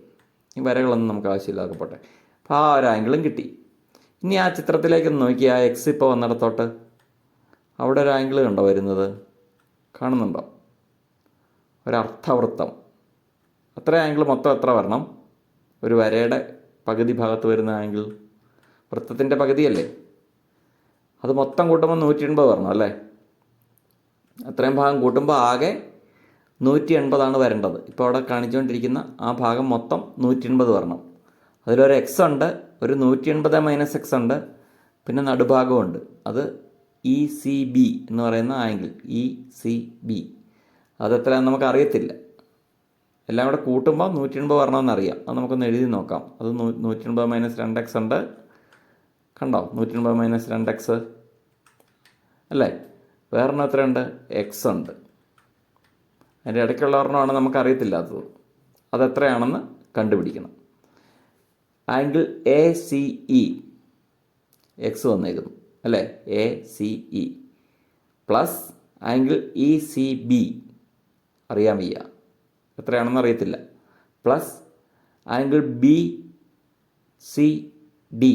ഈ വരകളൊന്നും നമുക്ക് ആവശ്യമില്ലാതെ പോട്ടെ. അപ്പോൾ ആ ഒരു ആംഗിളും കിട്ടി. ഇനി ആ ചിത്രത്തിലേക്കൊന്ന് നോക്കി, ആ എക്സ് ഇപ്പോൾ വന്നിടത്തോട്ട് അവിടെ ഒരു ആംഗിൾ കണ്ടോ വരുന്നത്? കാണുന്നുണ്ടോ? ഒരർദ്ധവൃത്തം. അത്ര ആംഗിൾ മൊത്തം എത്ര വരണം? ഒരു വരയുടെ പകുതി ഭാഗത്ത് വരുന്ന ആംഗിൾ, വൃത്തത്തിൻ്റെ പകുതിയല്ലേ? അത് മൊത്തം കൂട്ടുമ്പോൾ 180 വരണം അല്ലേ? അത്രയും ഭാഗം കൂട്ടുമ്പോൾ ആകെ 180 വരേണ്ടത്. ഇപ്പോൾ അവിടെ കാണിച്ചുകൊണ്ടിരിക്കുന്ന ആ ഭാഗം മൊത്തം 180 വരണം. അതിലൊരു എക്സ് ഉണ്ട്, ഒരു 180 - x ഉണ്ട്, പിന്നെ നടുഭാഗമുണ്ട്. അത് ഇ സി ബി എന്ന് പറയുന്ന ആംഗിൾ, ഇ സി ബി. അതെത്രയാണെന്ന് നമുക്ക് അറിയത്തില്ല. എല്ലാം കൂടെ കൂട്ടുമ്പോൾ 180 വരണമെന്നറിയാം. അത് നമുക്കൊന്ന് എഴുതി നോക്കാം. അത് 180 - 2x ഉണ്ട്. കണ്ടോ? 180 - 2x അല്ലേ? വേറൊരെണ്ണം എത്രയുണ്ട്? എക്സ് ഉണ്ട്. അതിൻ്റെ ഇടയ്ക്കുള്ള ഒരെണ്ണമാണ് നമുക്കറിയത്തില്ലാത്തത്. അതെത്രയാണെന്ന് കണ്ടുപിടിക്കണം. Angle A C E x വന്നേക്കുന്നു അല്ലേ, A C E plus angle E C B അറിയാൻ വയ്യ, എത്രയാണെന്ന് അറിയത്തില്ല, plus angle B C D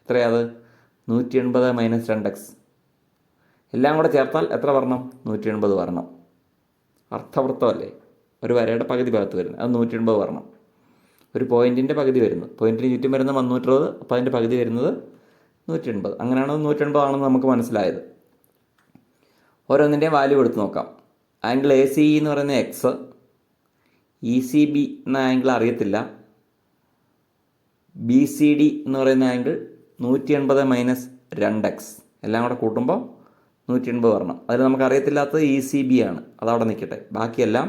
എത്രയാത് 180 മൈനസ് 2x, എല്ലാം കൂടെ ചേർത്താൽ എത്ര വരണം? 180 വരണം. അർത്ഥവൃത്തമല്ലേ, ഒരു വരയുടെ പകുതി ഭാഗത്ത് വരുന്നത്, അത് 180 വരണം. ഒരു പോയിൻറ്റിൻ്റെ പകുതി വരുന്നത്, പോയിൻറ്റിന് ചുറ്റും വരുന്നത് 360, അപ്പോൾ അതിൻ്റെ പകുതി വരുന്നത് 180. അങ്ങനെയാണ് 180 ആണെന്ന് നമുക്ക് മനസ്സിലായത്. ഓരോന്നിൻ്റെയും വാല്യൂ എടുത്ത് നോക്കാം. ആംഗിൾ എ സി ഇ എന്ന് പറയുന്ന എക്സ്, ഇ സി ബി എന്ന ആംഗിൾ അറിയത്തില്ല, ബി സി ഡി എന്ന് പറയുന്ന ആംഗിൾ 180 മൈനസ് 2x, എല്ലാം കൂടെ കൂട്ടുമ്പോൾ 180 വരണം. അതിൽ നമുക്ക് അറിയത്തില്ലാത്തത് ഇ സി ബി ആണ്, അതവിടെ നിൽക്കട്ടെ. ബാക്കിയെല്ലാം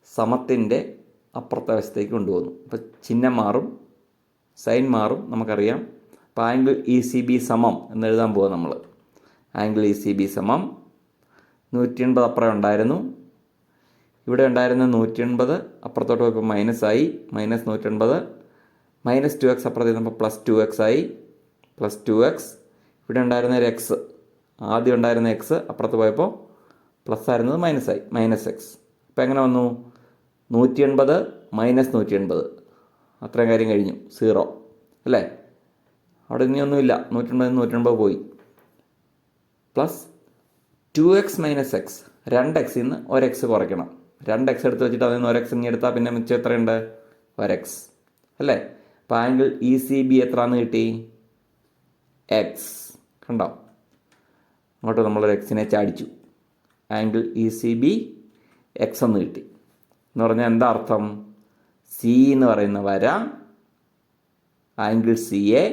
സമത്തിൻ്റെ അപ്പുറത്തെ വശത്തേക്ക് കൊണ്ടുപോകുന്നു. അപ്പോൾ ചിഹ്നം മാറും, സൈൻ മാറും, നമുക്കറിയാം. അപ്പോൾ ആംഗിൾ ഇ സി ബി സമം എന്നെഴുതാൻ പോകും നമ്മൾ. ആംഗിൾ ഇ സി ബി സമം 180 അപ്പുറം ഉണ്ടായിരുന്നു, ഇവിടെ ഉണ്ടായിരുന്ന 180 അപ്പുറത്തോട്ട് പോയപ്പോൾ മൈനസായി, മൈനസ് 180, മൈനസ് 2x അപ്പുറത്ത് ചെന്നപ്പോൾ പ്ലസ് 2x ആയി, പ്ലസ് 2x. ഇവിടെ ഉണ്ടായിരുന്ന ഒരു എക്സ്, ആദ്യം ഉണ്ടായിരുന്ന എക്സ് അപ്പുറത്ത് പോയപ്പോൾ പ്ലസ് ആയിരുന്നത് മൈനസായി, മൈനസ് എക്സ്. അപ്പോൾ എങ്ങനെ വന്നു? 180 മൈനസ് 180, അത്രയും കാര്യം കഴിഞ്ഞു, 0 അല്ലേ. അവിടെ ഇനിയൊന്നുമില്ല, 180 180 പോയി. Plus 2x minus X, 2x നിന്ന് 1x കുറയ്ക്കണം. 2x എടുത്ത് വെച്ചിട്ട് അതിൽ നിന്ന് 1x ഇനി എടുത്താൽ പിന്നെ മിച്ചം എത്രയുണ്ട്? 1x അല്ലേ. അപ്പോൾ ആംഗിൾ ഇ സി ബി എത്രയാണെന്ന് കിട്ടി? എക്സ്. കണ്ടോ, അങ്ങോട്ട് നമ്മളൊരു എക്സിനെ ചാടിച്ചു. Angle E C B x എന്ന് കിട്ടി. എന്ന് പറഞ്ഞാൽ എന്താ അർത്ഥം? സി എന്ന് പറയുന്ന വര angle C A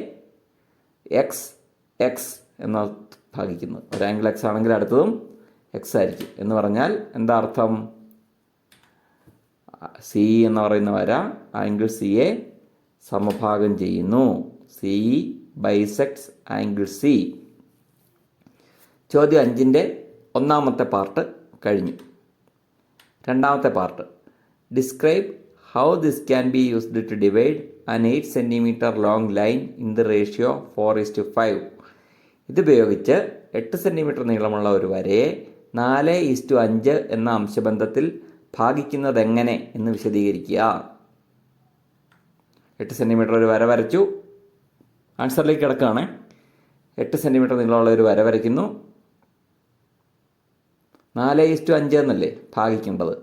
X X എന്ന ഭാഗിക്കുന്നത്. ഒരു ആംഗിൾ എക്സ് ആണെങ്കിൽ അടുത്തതും എക്സ് ആയിരിക്കും. എന്ന് പറഞ്ഞാൽ എന്താ അർത്ഥം? സി എന്ന് പറയുന്ന വര ആംഗിൾ സി എ സമഭാഗം ചെയ്യുന്നു. C bisects angle C. ചോദ്യം 5ൻ്റെ ഒന്നാമത്തെ പാർട്ട് കഴിഞ്ഞു. രണ്ടാമത്തെ part, describe how this can be used to divide an 8 centimetre long line in the ratio 4:5. ഇതുപയോഗിച്ച് 8 സെൻറ്റിമീറ്റർ നീളമുള്ള ഒരു വരയെ 4:5 എന്ന അംശബന്ധത്തിൽ ഭാഗിക്കുന്നതെങ്ങനെ എന്ന് വിശദീകരിക്കുക. 8 സെൻറ്റിമീറ്റർ ഒരു വര വരച്ചു. ആൻസറിലേക്ക് കിടക്കുകയാണ്. 8 സെൻറ്റിമീറ്റർ നീളമുള്ള ഒരു വര വരയ്ക്കുന്നു. 4:5 എന്നല്ലേ ഭാഗിക്കേണ്ടത്.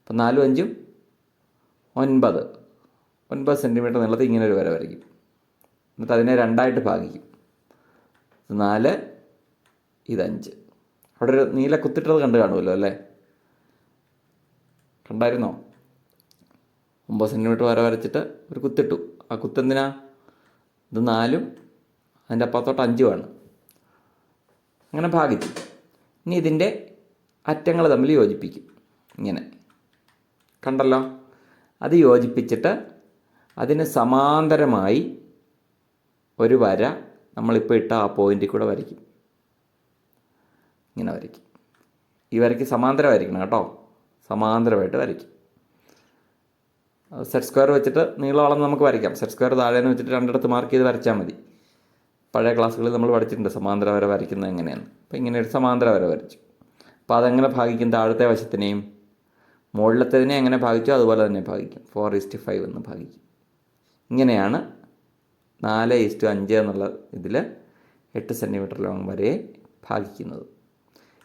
അപ്പം 4 5 9 സെൻറ്റിമീറ്റർ നീളത്തിൽ ഇങ്ങനെ ഒരു വര വരയ്ക്കും. എന്നിട്ട് അതിനെ 2ആയിട്ട് ഭാഗിക്കും. 4, ഇത് 5. അവിടെ ഒരു നീല കുത്തിട്ടത് കണ്ടു കാണുമല്ലോ അല്ലേ, കണ്ടായിരുന്നോ? 9 സെൻറ്റിമീറ്റർ വര വരച്ചിട്ട് ഒരു കുത്തിട്ടു. ആ കുത്തെന്തിനാ? ഇത് 4ഉം അതിൻ്റെ അപ്പുറത്തോട്ട് 5ഉമാണ്. അങ്ങനെ ഭാഗിച്ചു. ഇനി ഇതിൻ്റെ അറ്റങ്ങൾ തമ്മിൽ യോജിപ്പിക്കും. ഇങ്ങനെ കണ്ടല്ലോ. അത് യോജിപ്പിച്ചിട്ട് അതിന് സമാന്തരമായി ഒരു വര നമ്മളിപ്പോൾ ഇട്ട ആ പോയിന്റിൽ കൂടെ വരയ്ക്കും. ഇങ്ങനെ വരയ്ക്കും. ഈ വരയ്ക്ക് സമാന്തരമായിരിക്കണം കേട്ടോ, സമാന്തരമായിട്ട് വരയ്ക്കും. സെറ്റ് സ്ക്വയർ വെച്ചിട്ട് നീളമളന്ന് നമുക്ക് വരയ്ക്കാം. സെറ്റ് സ്ക്വയർ താഴേന്ന് വെച്ചിട്ട് 2 മാർക്ക് ചെയ്ത് വരച്ചാൽ മതി. പഴയ ക്ലാസ്സുകളിൽ നമ്മൾ പഠിച്ചിട്ടുണ്ട് സമാന്തര വര വരയ്ക്കുന്നത് എങ്ങനെയാണ്. അപ്പോൾ ഇങ്ങനെ ഒരു സമാന്തര വര വരച്ചു. അപ്പോൾ അതെങ്ങനെ ഭാഗിക്കും? താഴത്തെ വശത്തിനെയും മുകളിലത്തേതിനെ എങ്ങനെ ഭാഗിച്ചോ അതുപോലെ തന്നെ ഭാഗിക്കും. 4:5 എന്ന് ഭാഗിക്കും. ഇങ്ങനെയാണ് 4:5 എന്നുള്ള ഇതിൽ 8 സെൻറ്റിമീറ്റർ ലോങ് വരയെ ഭാഗിക്കുന്നത്.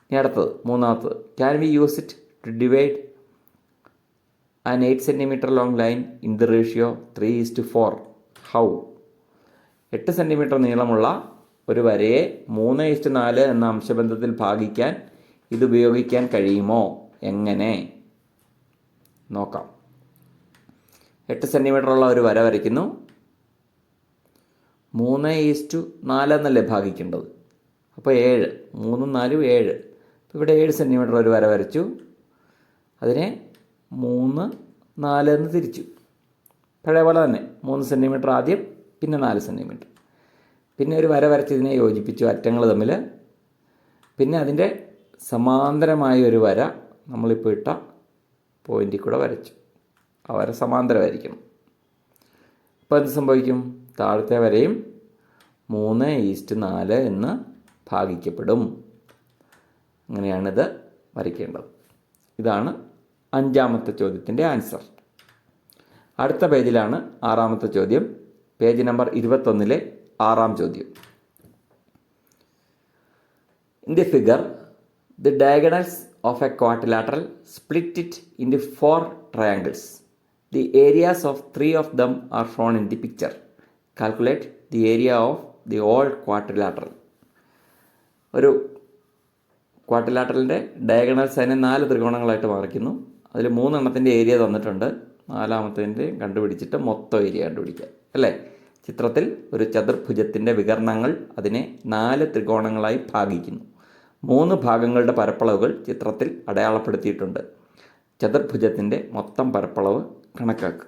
ഇനി അടുത്തത്, മൂന്നാമത്തത്, can we use it to divide an 8 centimetre long line in the ratio 3:4. How? 8 centimetre നീളമുള്ള ഒരു വരയെ 3:4 എന്ന അംശബന്ധത്തിൽ ഭാഗിക്കാൻ ഇത് ഉപയോഗിക്കാൻ കഴിയുമോ? എങ്ങനെ? നോക്കാം. 8 സെൻറ്റിമീറ്റർ ഉള്ള ഒരു വര വരയ്ക്കുന്നു. 3:4 എന്നല്ലേ ഭാഗിക്കേണ്ടത്. അപ്പോൾ 7, 3 4 7. അപ്പോൾ ഇവിടെ 7 സെൻറ്റിമീറ്റർ ഒരു വര വരച്ചു. അതിനെ 3 4 എന്ന് തിരിച്ചു. പഴയ പോലെ തന്നെ 3 സെൻറ്റിമീറ്റർ ആദ്യം, പിന്നെ 4 സെൻറ്റിമീറ്റർ. പിന്നെ ഒരു വര വരച്ചതിനെ യോജിപ്പിച്ചു അറ്റങ്ങൾ തമ്മിൽ. പിന്നെ അതിൻ്റെ സമാന്തരമായ ഒരു വര നമ്മളിപ്പോൾ ഇട്ട പോയിന്റിൽ കൂടെ വരച്ചു. ആ വര സമാന്തരമായിരിക്കണം. അപ്പോൾ എന്ത് സംഭവിക്കും? താഴത്തെ വരയും 3:4 എന്ന് ഭാഗിക്കപ്പെടും. അങ്ങനെയാണിത് വരയ്ക്കേണ്ടത്. ഇതാണ് 5ാമത്തെ ചോദ്യത്തിൻ്റെ ആൻസർ. അടുത്ത പേജിലാണ് 6ാമത്തെ ചോദ്യം. പേജ് നമ്പർ 21-ലെ 6ാം ചോദ്യം. In the figure, the diagonals of a quadrilateral split it into 4 triangles. The areas of 3 of them are shown in the picture. Calculate the area of the whole quadrilateral. ഒരു ക്വാഡ്രിലാറ്ററലിൻ്റെ diagonals അതിനെ 4 ത്രികോണങ്ങളായിട്ട് മറിക്കുന്നു. അതിൽ 3 എണ്ണത്തിൻ്റെ area തന്നിട്ടുണ്ട്. 4ാമത്തതിൻ്റെ കണ്ടുപിടിച്ചിട്ട് മൊത്തം area കണ്ടുപിടിക്കുക അല്ലേ? ചിത്രത്തിൽ ഒരു ചതുർഭുജത്തിൻ്റെ വികർണങ്ങൾ അതിനെ 4 ത്രികോണങ്ങളായി ഭാഗിക്കുന്നു. 3 ഭാഗങ്ങളുടെ പരപ്പളവുകൾ ചിത്രത്തിൽ അടയാളപ്പെടുത്തിയിട്ടുണ്ട്. ചതുർഭുജത്തിൻ്റെ മൊത്തം പരപ്പളവ് കണക്കാക്കുക.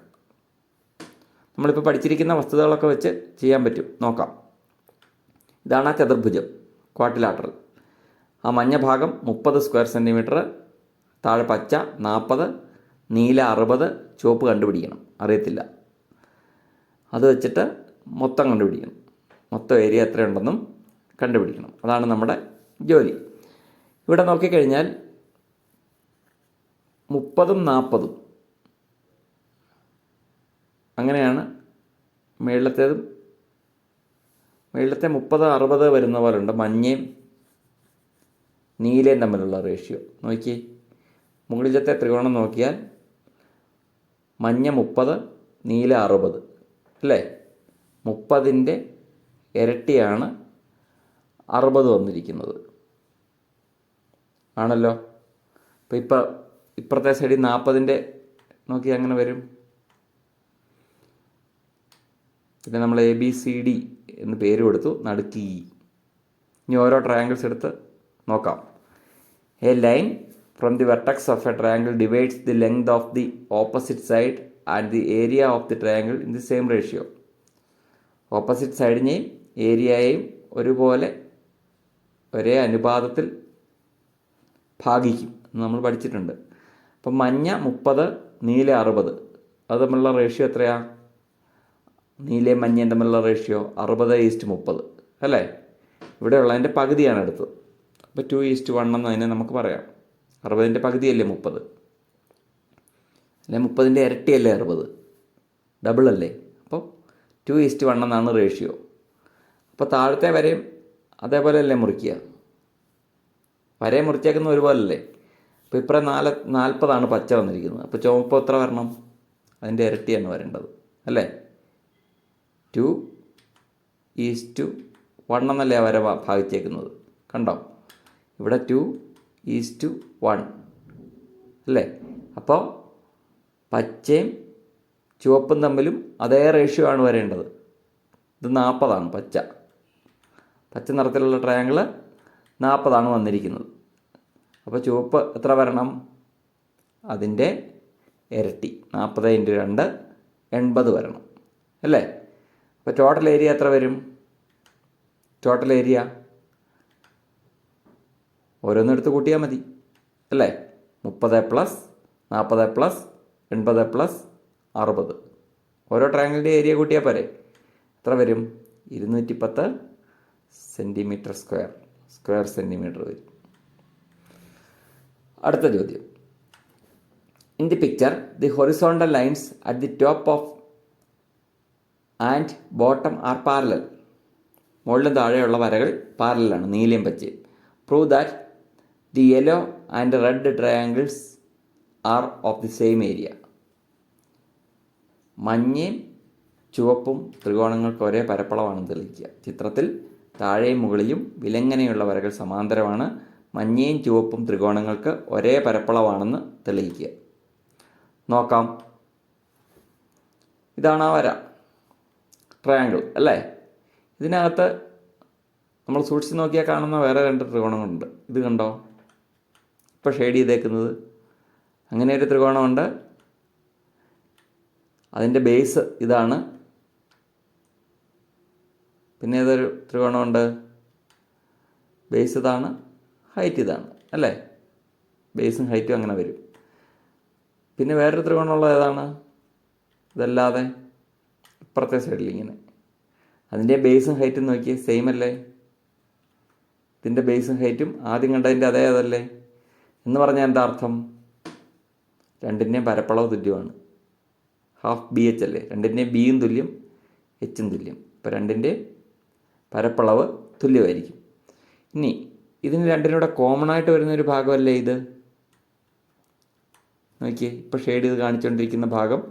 നമ്മളിപ്പോൾ പഠിച്ചിരിക്കുന്ന വസ്തുതകളൊക്കെ വെച്ച് ചെയ്യാൻ പറ്റും. നോക്കാം. ഇതാണ് ആ ചതുർഭുജം, ക്വാഡ്രിലാറ്ററൽ. ആ മഞ്ഞ ഭാഗം 30 സ്ക്വയർ സെൻറ്റിമീറ്റർ, താഴെ പച്ച 40, നീല 60, ചുവപ്പ് കണ്ടുപിടിക്കണം, അറിയത്തില്ല. അത് വെച്ചിട്ട് മൊത്തം കണ്ടുപിടിക്കണം. മൊത്തം ഏരിയ എത്രയുണ്ടെന്നും കണ്ടുപിടിക്കണം. അതാണ് നമ്മുടെ ജോലി. ഇവിടെ നോക്കിക്കഴിഞ്ഞാൽ 30ഉം 40ഉം അങ്ങനെയാണ്. മുകളിലത്തെ 30, 60 വരുന്ന പോലെ ഉണ്ട്. മഞ്ഞയും നീലയും തമ്മിലുള്ള റേഷ്യോ നോക്കി. മുകളിലത്തെ ത്രികോണം നോക്കിയാൽ മഞ്ഞ 30, നീല 60 അല്ലേ? 30ൻ്റെ ഇരട്ടിയാണ് 60 വന്നിരിക്കുന്നത് ആണല്ലോ. അപ്പോൾ ഇപ്പുറത്തെ സൈഡിൽ 40ൻ്റെ നോക്കി അങ്ങനെ വരും. പിന്നെ നമ്മൾ ABCD എന്ന് പേര് കൊടുത്തു, നടുക്ക് E. ഇനി ഓരോ ട്രയാങ്കിൾസ് എടുത്ത് നോക്കാം. A line from the vertex of a triangle divides the length of the opposite side and the area of the triangle in the same ratio. Opposite സൈഡിനെയും ഏരിയയെയും ഒരുപോലെ ഒരേ അനുപാതത്തിൽ ഭാഗിക്കും എന്ന് നമ്മൾ പഠിച്ചിട്ടുണ്ട്. അപ്പം മഞ്ഞ 30, നീല 60, അത് തമ്മിലുള്ള റേഷ്യോ എത്രയാണ്? നീലയും മഞ്ഞയും തമ്മിലുള്ള റേഷ്യോ 60:30 അല്ലേ? ഇവിടെ ഉള്ളതിൻ്റെ പകുതിയാണ് എടുത്തത്. അപ്പോൾ 2:1 എന്ന് അതിനെ നമുക്ക് പറയാം. 60ൻ്റെ പകുതിയല്ലേ 30, അല്ലെ 30ൻ്റെ ഇരട്ടിയല്ലേ 60, ഡബിൾ അല്ലേ? അപ്പോൾ 2:1 എന്നാണ് റേഷ്യോ. അപ്പോൾ താഴത്തെ വരെയും അതേപോലെ അല്ലേ മുറിക്കുക? വരയെ മുറിച്ചേക്കുന്ന ഒരുപോലല്ലേ? അപ്പോൾ ഇപ്പുറം 40 പച്ച വന്നിരിക്കുന്നത്. അപ്പോൾ ചുവപ്പ് എത്ര വരണം? അതിൻ്റെ ഇരട്ടിയാണ് വരേണ്ടത് അല്ലേ? 2:1 എന്നല്ലേ വര ഭാഗിച്ചേക്കുന്നത്. കണ്ടോ? ഇവിടെ 2:1 അല്ലേ? അപ്പോൾ പച്ചയും ചുവപ്പും തമ്മിലും അതേ റേഷ്യോ ആണ് വരേണ്ടത്. ഇത് 40 പച്ച നിറത്തിലുള്ള ട്രയാങ്കിൾ 40 വന്നിരിക്കുന്നത്. അപ്പോൾ ചുവപ്പ് എത്ര വരണം? അതിൻ്റെ ഇരട്ടി, 40 × 2 80 വരണം അല്ലേ? അപ്പോൾ ടോട്ടൽ ഏരിയ എത്ര വരും? ടോട്ടൽ ഏരിയ ഓരോന്നെടുത്ത് കൂട്ടിയാൽ മതി അല്ലേ? 30 + 40 + 80 + 60. ഓരോ ട്രയാങ്കിളിൻ്റെ ഏരിയ കൂട്ടിയാൽ പോരെ? എത്ര വരും? 210 സെൻറ്റിമീറ്റർ സ്ക്വയർ സെൻറ്റിമീറ്റർ വരും. അടുത്ത ചോദ്യം. In the picture the horizontal lines at the top of and bottom R parallel. മുകളിലും താഴെയുള്ള വരകൾ പാരലാണ്, നീലയും പച്ചയും. Prove that the yellow and red triangles are of the same area. മഞ്ഞയും ചുവപ്പും ത്രികോണങ്ങൾക്ക് ഒരേ പരപ്പളവാണെന്ന് തെളിയിക്കുക. ചിത്രത്തിൽ താഴെയും മുകളിലും വിലങ്ങനെയുള്ള വരകൾ സമാന്തരമാണ്. മഞ്ഞയും ചുവപ്പും ത്രികോണങ്ങൾക്ക് ഒരേ പരപ്പളവാണെന്ന് തെളിയിക്കുക. നോക്കാം. ഇതാണ് ആ വര, ട്രയാങ്കിൾ അല്ലേ? ഇതിനകത്ത് നമ്മൾ സൂക്ഷിച്ച് നോക്കിയാൽ കാണുന്ന വേറെ 2 ത്രികോണങ്ങളുണ്ട്. ഇത് കണ്ടോ? ഇപ്പോൾ ഷെയ്ഡ് ചെയ്തേക്കുന്നത്. അങ്ങനെ ഒരു ത്രികോണമുണ്ട്. അതിൻ്റെ ബേസ് ഇതാണ്. പിന്നെ ഏതൊരു ത്രികോണമുണ്ട്? ബേസ് ഇതാണ്, ഹൈറ്റ് ഇതാണ് അല്ലേ? ബേസും ഹൈറ്റും അങ്ങനെ വരും. പിന്നെ വേറൊരു ത്രികോണമുള്ളത് ഏതാണ്? ഇതല്ലാതെ ഇപ്പുറത്തെ സൈഡിൽ ഇങ്ങനെ. അതിൻ്റെ ബേസും ഹൈറ്റും നോക്കിയേ, സെയിം അല്ലേ? ഇതിൻ്റെ ബേസും ഹൈറ്റും ആദ്യം കണ്ടതിൻ്റെ അതല്ലേ എന്ന് പറഞ്ഞാൽ എന്താ അർത്ഥം? രണ്ടിൻ്റെയും പരപ്പളവ് തുല്യമാണ്. ഹാഫ് ബി എച്ച് അല്ലേ? രണ്ടിൻ്റെയും ബിയും തുല്യം, എച്ചും തുല്യം. ഇപ്പോൾ രണ്ടിൻ്റെയും പരപ്പളവ് തുല്യമായിരിക്കും. ഇനി ഇതിന് രണ്ടിനൂടെ കോമൺ ആയിട്ട് വരുന്നൊരു ഭാഗമല്ലേ ഇത്? നോക്കിയേ, ഇപ്പോൾ ഷെയ്ഡ് ചെയ്ത് കാണിച്ചുകൊണ്ടിരിക്കുന്ന ഭാഗം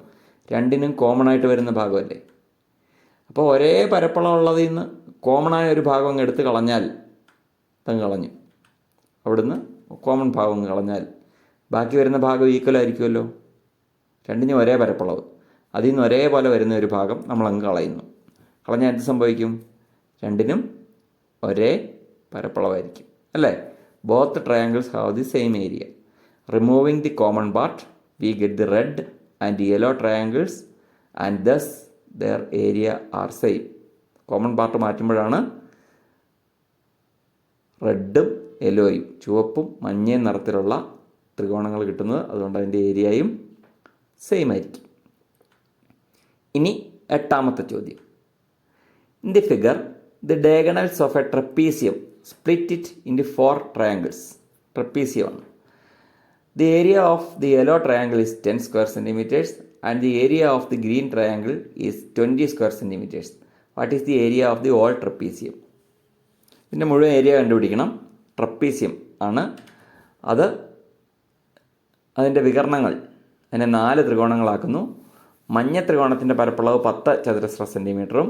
രണ്ടിനും കോമൺ ആയിട്ട് വരുന്ന ഭാഗമല്ലേ? അപ്പോൾ ഒരേ പരപ്പളവുള്ളതിൽ നിന്ന് കോമണായ ഒരു ഭാഗം അങ്ങ് എടുത്ത് കളഞ്ഞാൽ കളഞ്ഞു, അവിടുന്ന് കോമൺ ഭാഗം അങ്ങ് കളഞ്ഞാൽ ബാക്കി വരുന്ന ഭാഗം ഈക്വൽ ആയിരിക്കുമല്ലോ. രണ്ടിനും ഒരേ പരപ്പളവ്, അതിൽ നിന്ന് ഒരേപോലെ വരുന്ന ഒരു ഭാഗം നമ്മളങ്ങ് കളയുന്നു. കളഞ്ഞാൽ എന്ത് സംഭവിക്കും? രണ്ടിനും ഒരേ പരപ്പളവായിരിക്കും അല്ലേ? Both triangles have the same area. Removing the common part we get the red and yellow triangles and thus their area are same. Common part മാറ്റുമ്പോഴാണ് റെഡും യെല്ലോയും, ചുവപ്പും മഞ്ഞയും നിറത്തിലുള്ള ത്രികോണങ്ങൾ കിട്ടുന്നത്. അതുകൊണ്ട് അതിൻ്റെ ഏരിയയും സെയിം ആയിരിക്കും. ഇനി എട്ടാമത്തെ ചോദ്യം. In the figure the diagonals of a trapezium split it in the 4 triangles. ട്രപ്പീസിയമാണ്. The area of the yellow triangle is 10 square centimetres and the area of the green triangle is 20 square centimetres. What is the area of the all trapezium? ഇതിൻ്റെ മുഴുവൻ area കണ്ടുപിടിക്കണം. Trapezium ആണ് അത്. അതിൻ്റെ വികരണങ്ങൾ, അതിനെ 4 ത്രികോണങ്ങളാക്കുന്നു. മഞ്ഞ ത്രികോണത്തിൻ്റെ പരപ്പളവ് 10 ചതുരശ്ര സെൻറ്റിമീറ്ററും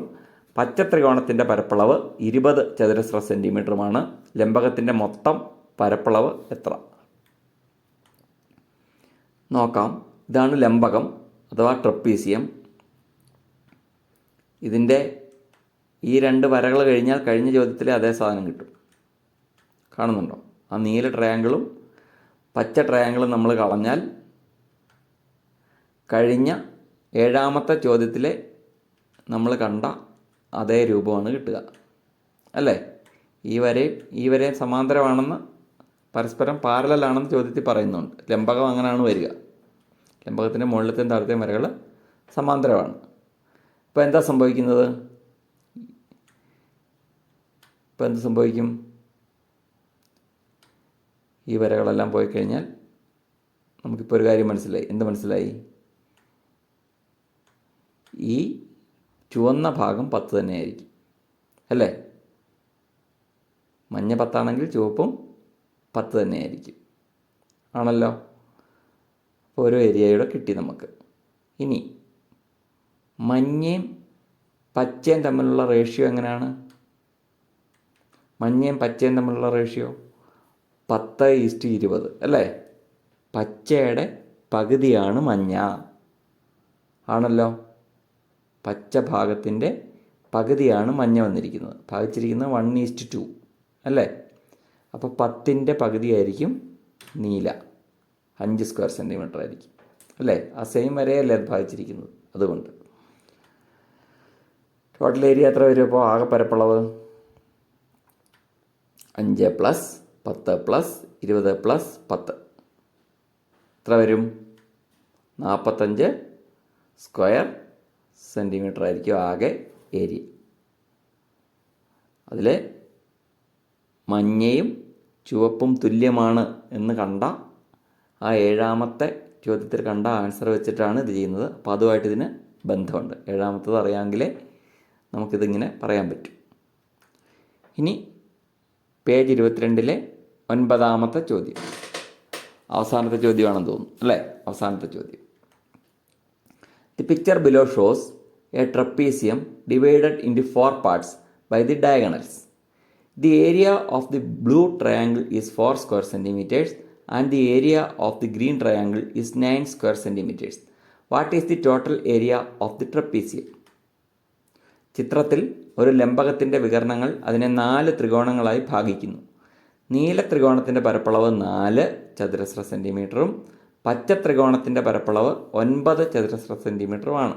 പച്ച ത്രികോണത്തിൻ്റെ പരപ്പളവ് 20 ചതുരശ്ര സെൻറ്റിമീറ്ററുമാണ്. ലംബകത്തിൻ്റെ മൊത്തം പരപ്പളവ് എത്ര? നോക്കാം. ഇതാണ് ലംബകം അഥവാ ട്രപ്പീസിയം. ഇതിൻ്റെ ഈ 2 വരകൾ കഴിഞ്ഞാൽ കഴിഞ്ഞ ചോദ്യത്തിലെ അതേ സാധനം കിട്ടും. കാണുന്നുണ്ടോ? ആ നീല ട്രയാങ്കിളും പച്ച ട്രയാങ്കിളും നമ്മൾ കളഞ്ഞാൽ കഴിഞ്ഞ 7ാമത്തെ ചോദ്യത്തിലെ നമ്മൾ കണ്ട അതേ രൂപമാണ് കിട്ടുക അല്ലേ? ഈ വരയും സമാന്തരമാണെന്ന്, പരസ്പരം പാരലാണെന്ന് ചോദ്യത്തിൽ പറയുന്നുണ്ട്. ലംബകം അങ്ങനെയാണ് വരിക. ലംബകത്തിൻ്റെ മുകളിലത്തെയും താഴത്തെയും വരകൾ സമാന്തരമാണ്. ഇപ്പോൾ എന്താ സംഭവിക്കുന്നത്? ഇപ്പോൾ എന്ത് സംഭവിക്കും? ഈ വരകളെല്ലാം പോയി കഴിഞ്ഞാൽ നമുക്കിപ്പോൾ ഒരു കാര്യം മനസ്സിലായി. എന്ത് മനസ്സിലായി? ഈ ചുവന്ന ഭാഗം 10 തന്നെയായിരിക്കും അല്ലേ? മഞ്ഞ 10 ആണെങ്കിൽ ചുവപ്പും 10 തന്നെയായിരിക്കും. ആണല്ലോ. അപ്പോൾ ഒരു ഏരിയയുടെ കിട്ടി നമുക്ക്. ഇനി മഞ്ഞയും പച്ചയും തമ്മിലുള്ള റേഷ്യോ എങ്ങനെയാണ്? മഞ്ഞയും പച്ചയും തമ്മിലുള്ള റേഷ്യോ 10:20 അല്ലേ? പച്ചയുടെ പകുതിയാണ് മഞ്ഞ. ആണല്ലോ. പച്ച ഭാഗത്തിൻ്റെ പകുതിയാണ് മഞ്ഞ വന്നിരിക്കുന്നത്. ഭാഗിച്ചിരിക്കുന്നത് 1:2 അല്ലേ? അപ്പോൾ 10ൻ്റെ പകുതിയായിരിക്കും നീല. 5 സ്ക്വയർ സെൻറ്റിമീറ്റർ ആയിരിക്കും അല്ലേ? ആ സെയിം വരെയല്ലേ അത് ഭാഗിച്ചിരിക്കുന്നത്. അതുകൊണ്ട് ടോട്ടൽ ഏരിയ എത്ര വരും? അപ്പോൾ ആകെ പരപ്പളവ് 5 + 10 + 20 + 10 എത്ര വരും? 45 സ്ക്വയർ സെൻറ്റിമീറ്റർ ആയിരിക്കും ആകെ ഏരിയ. അതിൽ മഞ്ഞയും ചുവപ്പും തുല്യമാണ് എന്ന് കണ്ട ആ 7ാമത്തെ ചോദ്യത്തിൽ കണ്ട ആൻസർ വെച്ചിട്ടാണ് ഇത് ചെയ്യുന്നത്. അപ്പോൾ അതുമായിട്ട് ഇതിന് ബന്ധമുണ്ട്. 7ാമത്തത് അറിയാമെങ്കിലേ നമുക്കിതിങ്ങനെ പറയാൻ പറ്റും. ഇനി പേജ് 22-ലെ 9ാമത്തെ ചോദ്യം, അവസാനത്തെ ചോദ്യമാണെന്ന് തോന്നുന്നു അല്ലേ? അവസാനത്തെ ചോദ്യം. The picture below shows a trapezium divided into 4 parts by the diagonals. The area of the blue triangle is 4 square centimetres and the area of the green triangle is 9 square centimetres. What is the total area of the trapezium? ചിത്രത്തിൽ ഒരു ലംബകത്തിൻ്റെ വികരണങ്ങൾ അതിനെ 4 ത്രികോണങ്ങളായി ഭാഗിക്കുന്നു. നീല ത്രികോണത്തിൻ്റെ പരപ്പളവ് 4 ചതുരശ്ര സെൻറ്റിമീറ്ററും പച്ച ത്രികോണത്തിൻ്റെ പരപ്പളവ് 9 ചതുരശ്ര സെൻറ്റിമീറ്ററുമാണ്.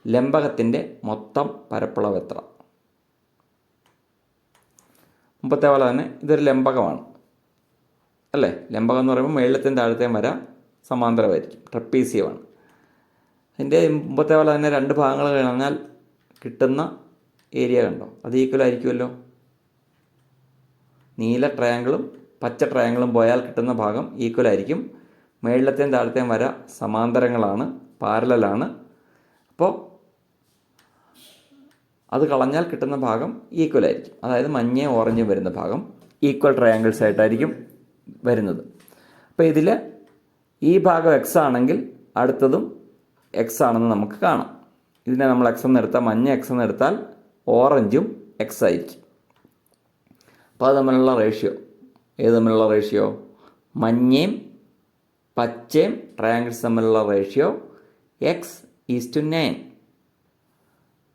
ലംബകത്തിൻ്റെ മൊത്തം പരപ്പളവ് എത്ര? മുമ്പത്തെ പോലെ തന്നെ ഇതൊരു ലംബകമാണ് അല്ലേ? ലംബകം എന്ന് പറയുമ്പോൾ മേളത്തെയും താഴത്തെയും വര സമാന്തരമായിരിക്കും. ട്രപ്പീസിയമാണ്. അതിൻ്റെ മുമ്പത്തെ പോലെ തന്നെ 2 ഭാഗങ്ങൾ കഴിഞ്ഞാൽ കിട്ടുന്ന ഏരിയ കണ്ടോ, അത് ഈക്വൽ ആയിരിക്കുമല്ലോ. നീല ട്രയാങ്കിളും പച്ച ട്രയാങ്കിളും പോയാൽ കിട്ടുന്ന ഭാഗം ഈക്വൽ ആയിരിക്കും. മേളിലത്തെയും താഴത്തെയും വര സമാന്തരങ്ങളാണ്, പാരലലാണ്. അപ്പോൾ അത് കളഞ്ഞാൽ കിട്ടുന്ന ഭാഗം ഈക്വൽ ആയിരിക്കും. അതായത് മഞ്ഞയും ഓറഞ്ചും വരുന്ന ഭാഗം ഈക്വൽ ട്രയാങ്കിൾസ് ആയിട്ടായിരിക്കും വരുന്നത്. അപ്പോൾ ഇതിൽ ഈ ഭാഗം എക്സ് ആണെങ്കിൽ അടുത്തതും എക്സ് ആണെന്ന് നമുക്ക് കാണാം. ഇതിനെ നമ്മൾ എക്സ് എന്ന് എടുത്താൽ, മഞ്ഞ എക്സ് എന്ന് എടുത്താൽ ഓറഞ്ചും എക്സ് ആയിരിക്കും. അപ്പോൾ അത് തമ്മിലുള്ള റേഷ്യോ, ഏത് തമ്മിലുള്ള റേഷ്യോ? മഞ്ഞയും പച്ചയും ട്രയാങ്കിൾസ് തമ്മിലുള്ള റേഷ്യോ x:9.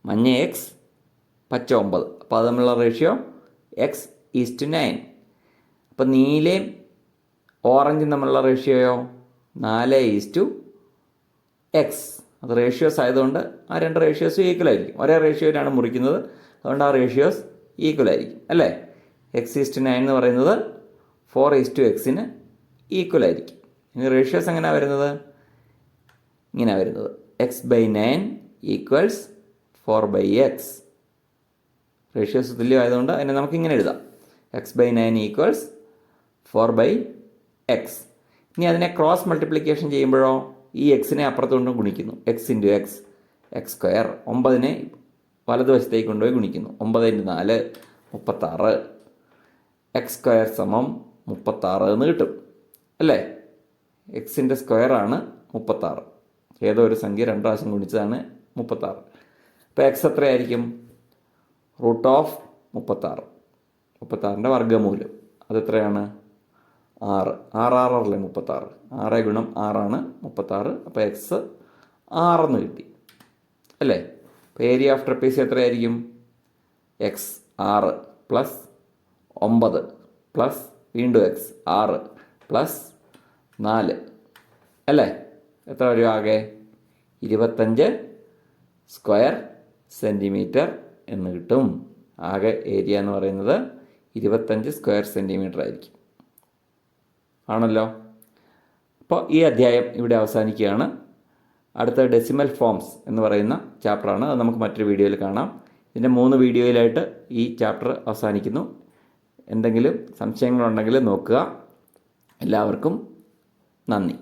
മഞ്ഞ എക്സ്, പച്ച 9. അപ്പോൾ അത് തമ്മിലുള്ള റേഷ്യോ x:9. അപ്പോൾ നീലയും ഓറഞ്ചും തമ്മിലുള്ള റേഷ്യോയോ 4:x. അത് റേഷ്യോസ് ആയതുകൊണ്ട് ആ രണ്ട് റേഷ്യോസും ഈക്വൽ ആയിരിക്കും. ഒരേ റേഷ്യോയിലാണ് മുറിക്കുന്നത്, അതുകൊണ്ട് ആ റേഷ്യോസ് ഈക്വൽ ആയിരിക്കും അല്ലേ. x:9 എന്ന് പറയുന്നത് 4:x ഈക്വൽ ആയിരിക്കും. ഇനി റേഷ്യോസ് എങ്ങനെയാണ് വരുന്നത്? ഇങ്ങനെയാണ് വരുന്നത്, x/9 = 4/x. റേഷ്യോസ് തുല്യമായതുകൊണ്ട് അതിനെ നമുക്ക് ഇങ്ങനെ എഴുതാം, x/9 = 4/x. ഇനി അതിനെ ക്രോസ് മൾട്ടിപ്ലിക്കേഷൻ ചെയ്യുമ്പോഴോ ഈ എക്സിനെ അപ്പുറത്തുകൊണ്ടും ഗുണിക്കുന്നു, x×x, x². 9നെ വലതുവശത്തേക്ക് കൊണ്ടുപോയി ഗുണിക്കുന്നു, 9×4 36, x² = 36 എന്ന് കിട്ടും അല്ലേ. എക്സിൻ്റെ സ്ക്വയറാണ് 36. ഏതോ ഒരു സംഖ്യ 2 പ്രാവശ്യം ഗുണിച്ചതാണ് 36. അപ്പോൾ എക്സ് എത്രയായിരിക്കും? √36. 36ൻ്റെ വർഗ്ഗമൂലം അതെത്രയാണ്? 6. 6 6 36. 6 × 6 ആണ് 36. അപ്പോൾ എക്സ് 6 എന്ന് കിട്ടി അല്ലേ. അപ്പോൾ ഏരിയ ഓഫ് ട്രപ്പീസ് എത്രയായിരിക്കും? എക്സ് 6 + 9 + വീണ്ടും എക്സ് 6 + 4 അല്ലേ. എത്ര വരും ആകെ? 25 സ്ക്വയർ സെൻറ്റിമീറ്റർ എന്ന് കിട്ടും. ആകെ ഏരിയ എന്ന് പറയുന്നത് 25 സ്ക്വയർ സെൻറ്റിമീറ്റർ ആയിരിക്കും. ആണല്ലോ. അപ്പോൾ ഈ അധ്യായം ഇവിടെ അവസാനിക്കുകയാണ്. അടുത്ത ഡെസിമൽ ഫോംസ് എന്ന് പറയുന്ന ചാപ്റ്ററാണ്. അത് നമുക്ക് മറ്റൊരു വീഡിയോയിൽ കാണാം. ഇതിൻ്റെ 3 വീഡിയോയിലായിട്ട് ഈ ചാപ്റ്റർ അവസാനിക്കുന്നു. എന്തെങ്കിലും സംശയങ്ങളുണ്ടെങ്കിൽ നോക്കുക. എല്ലാവർക്കും നന്ദി.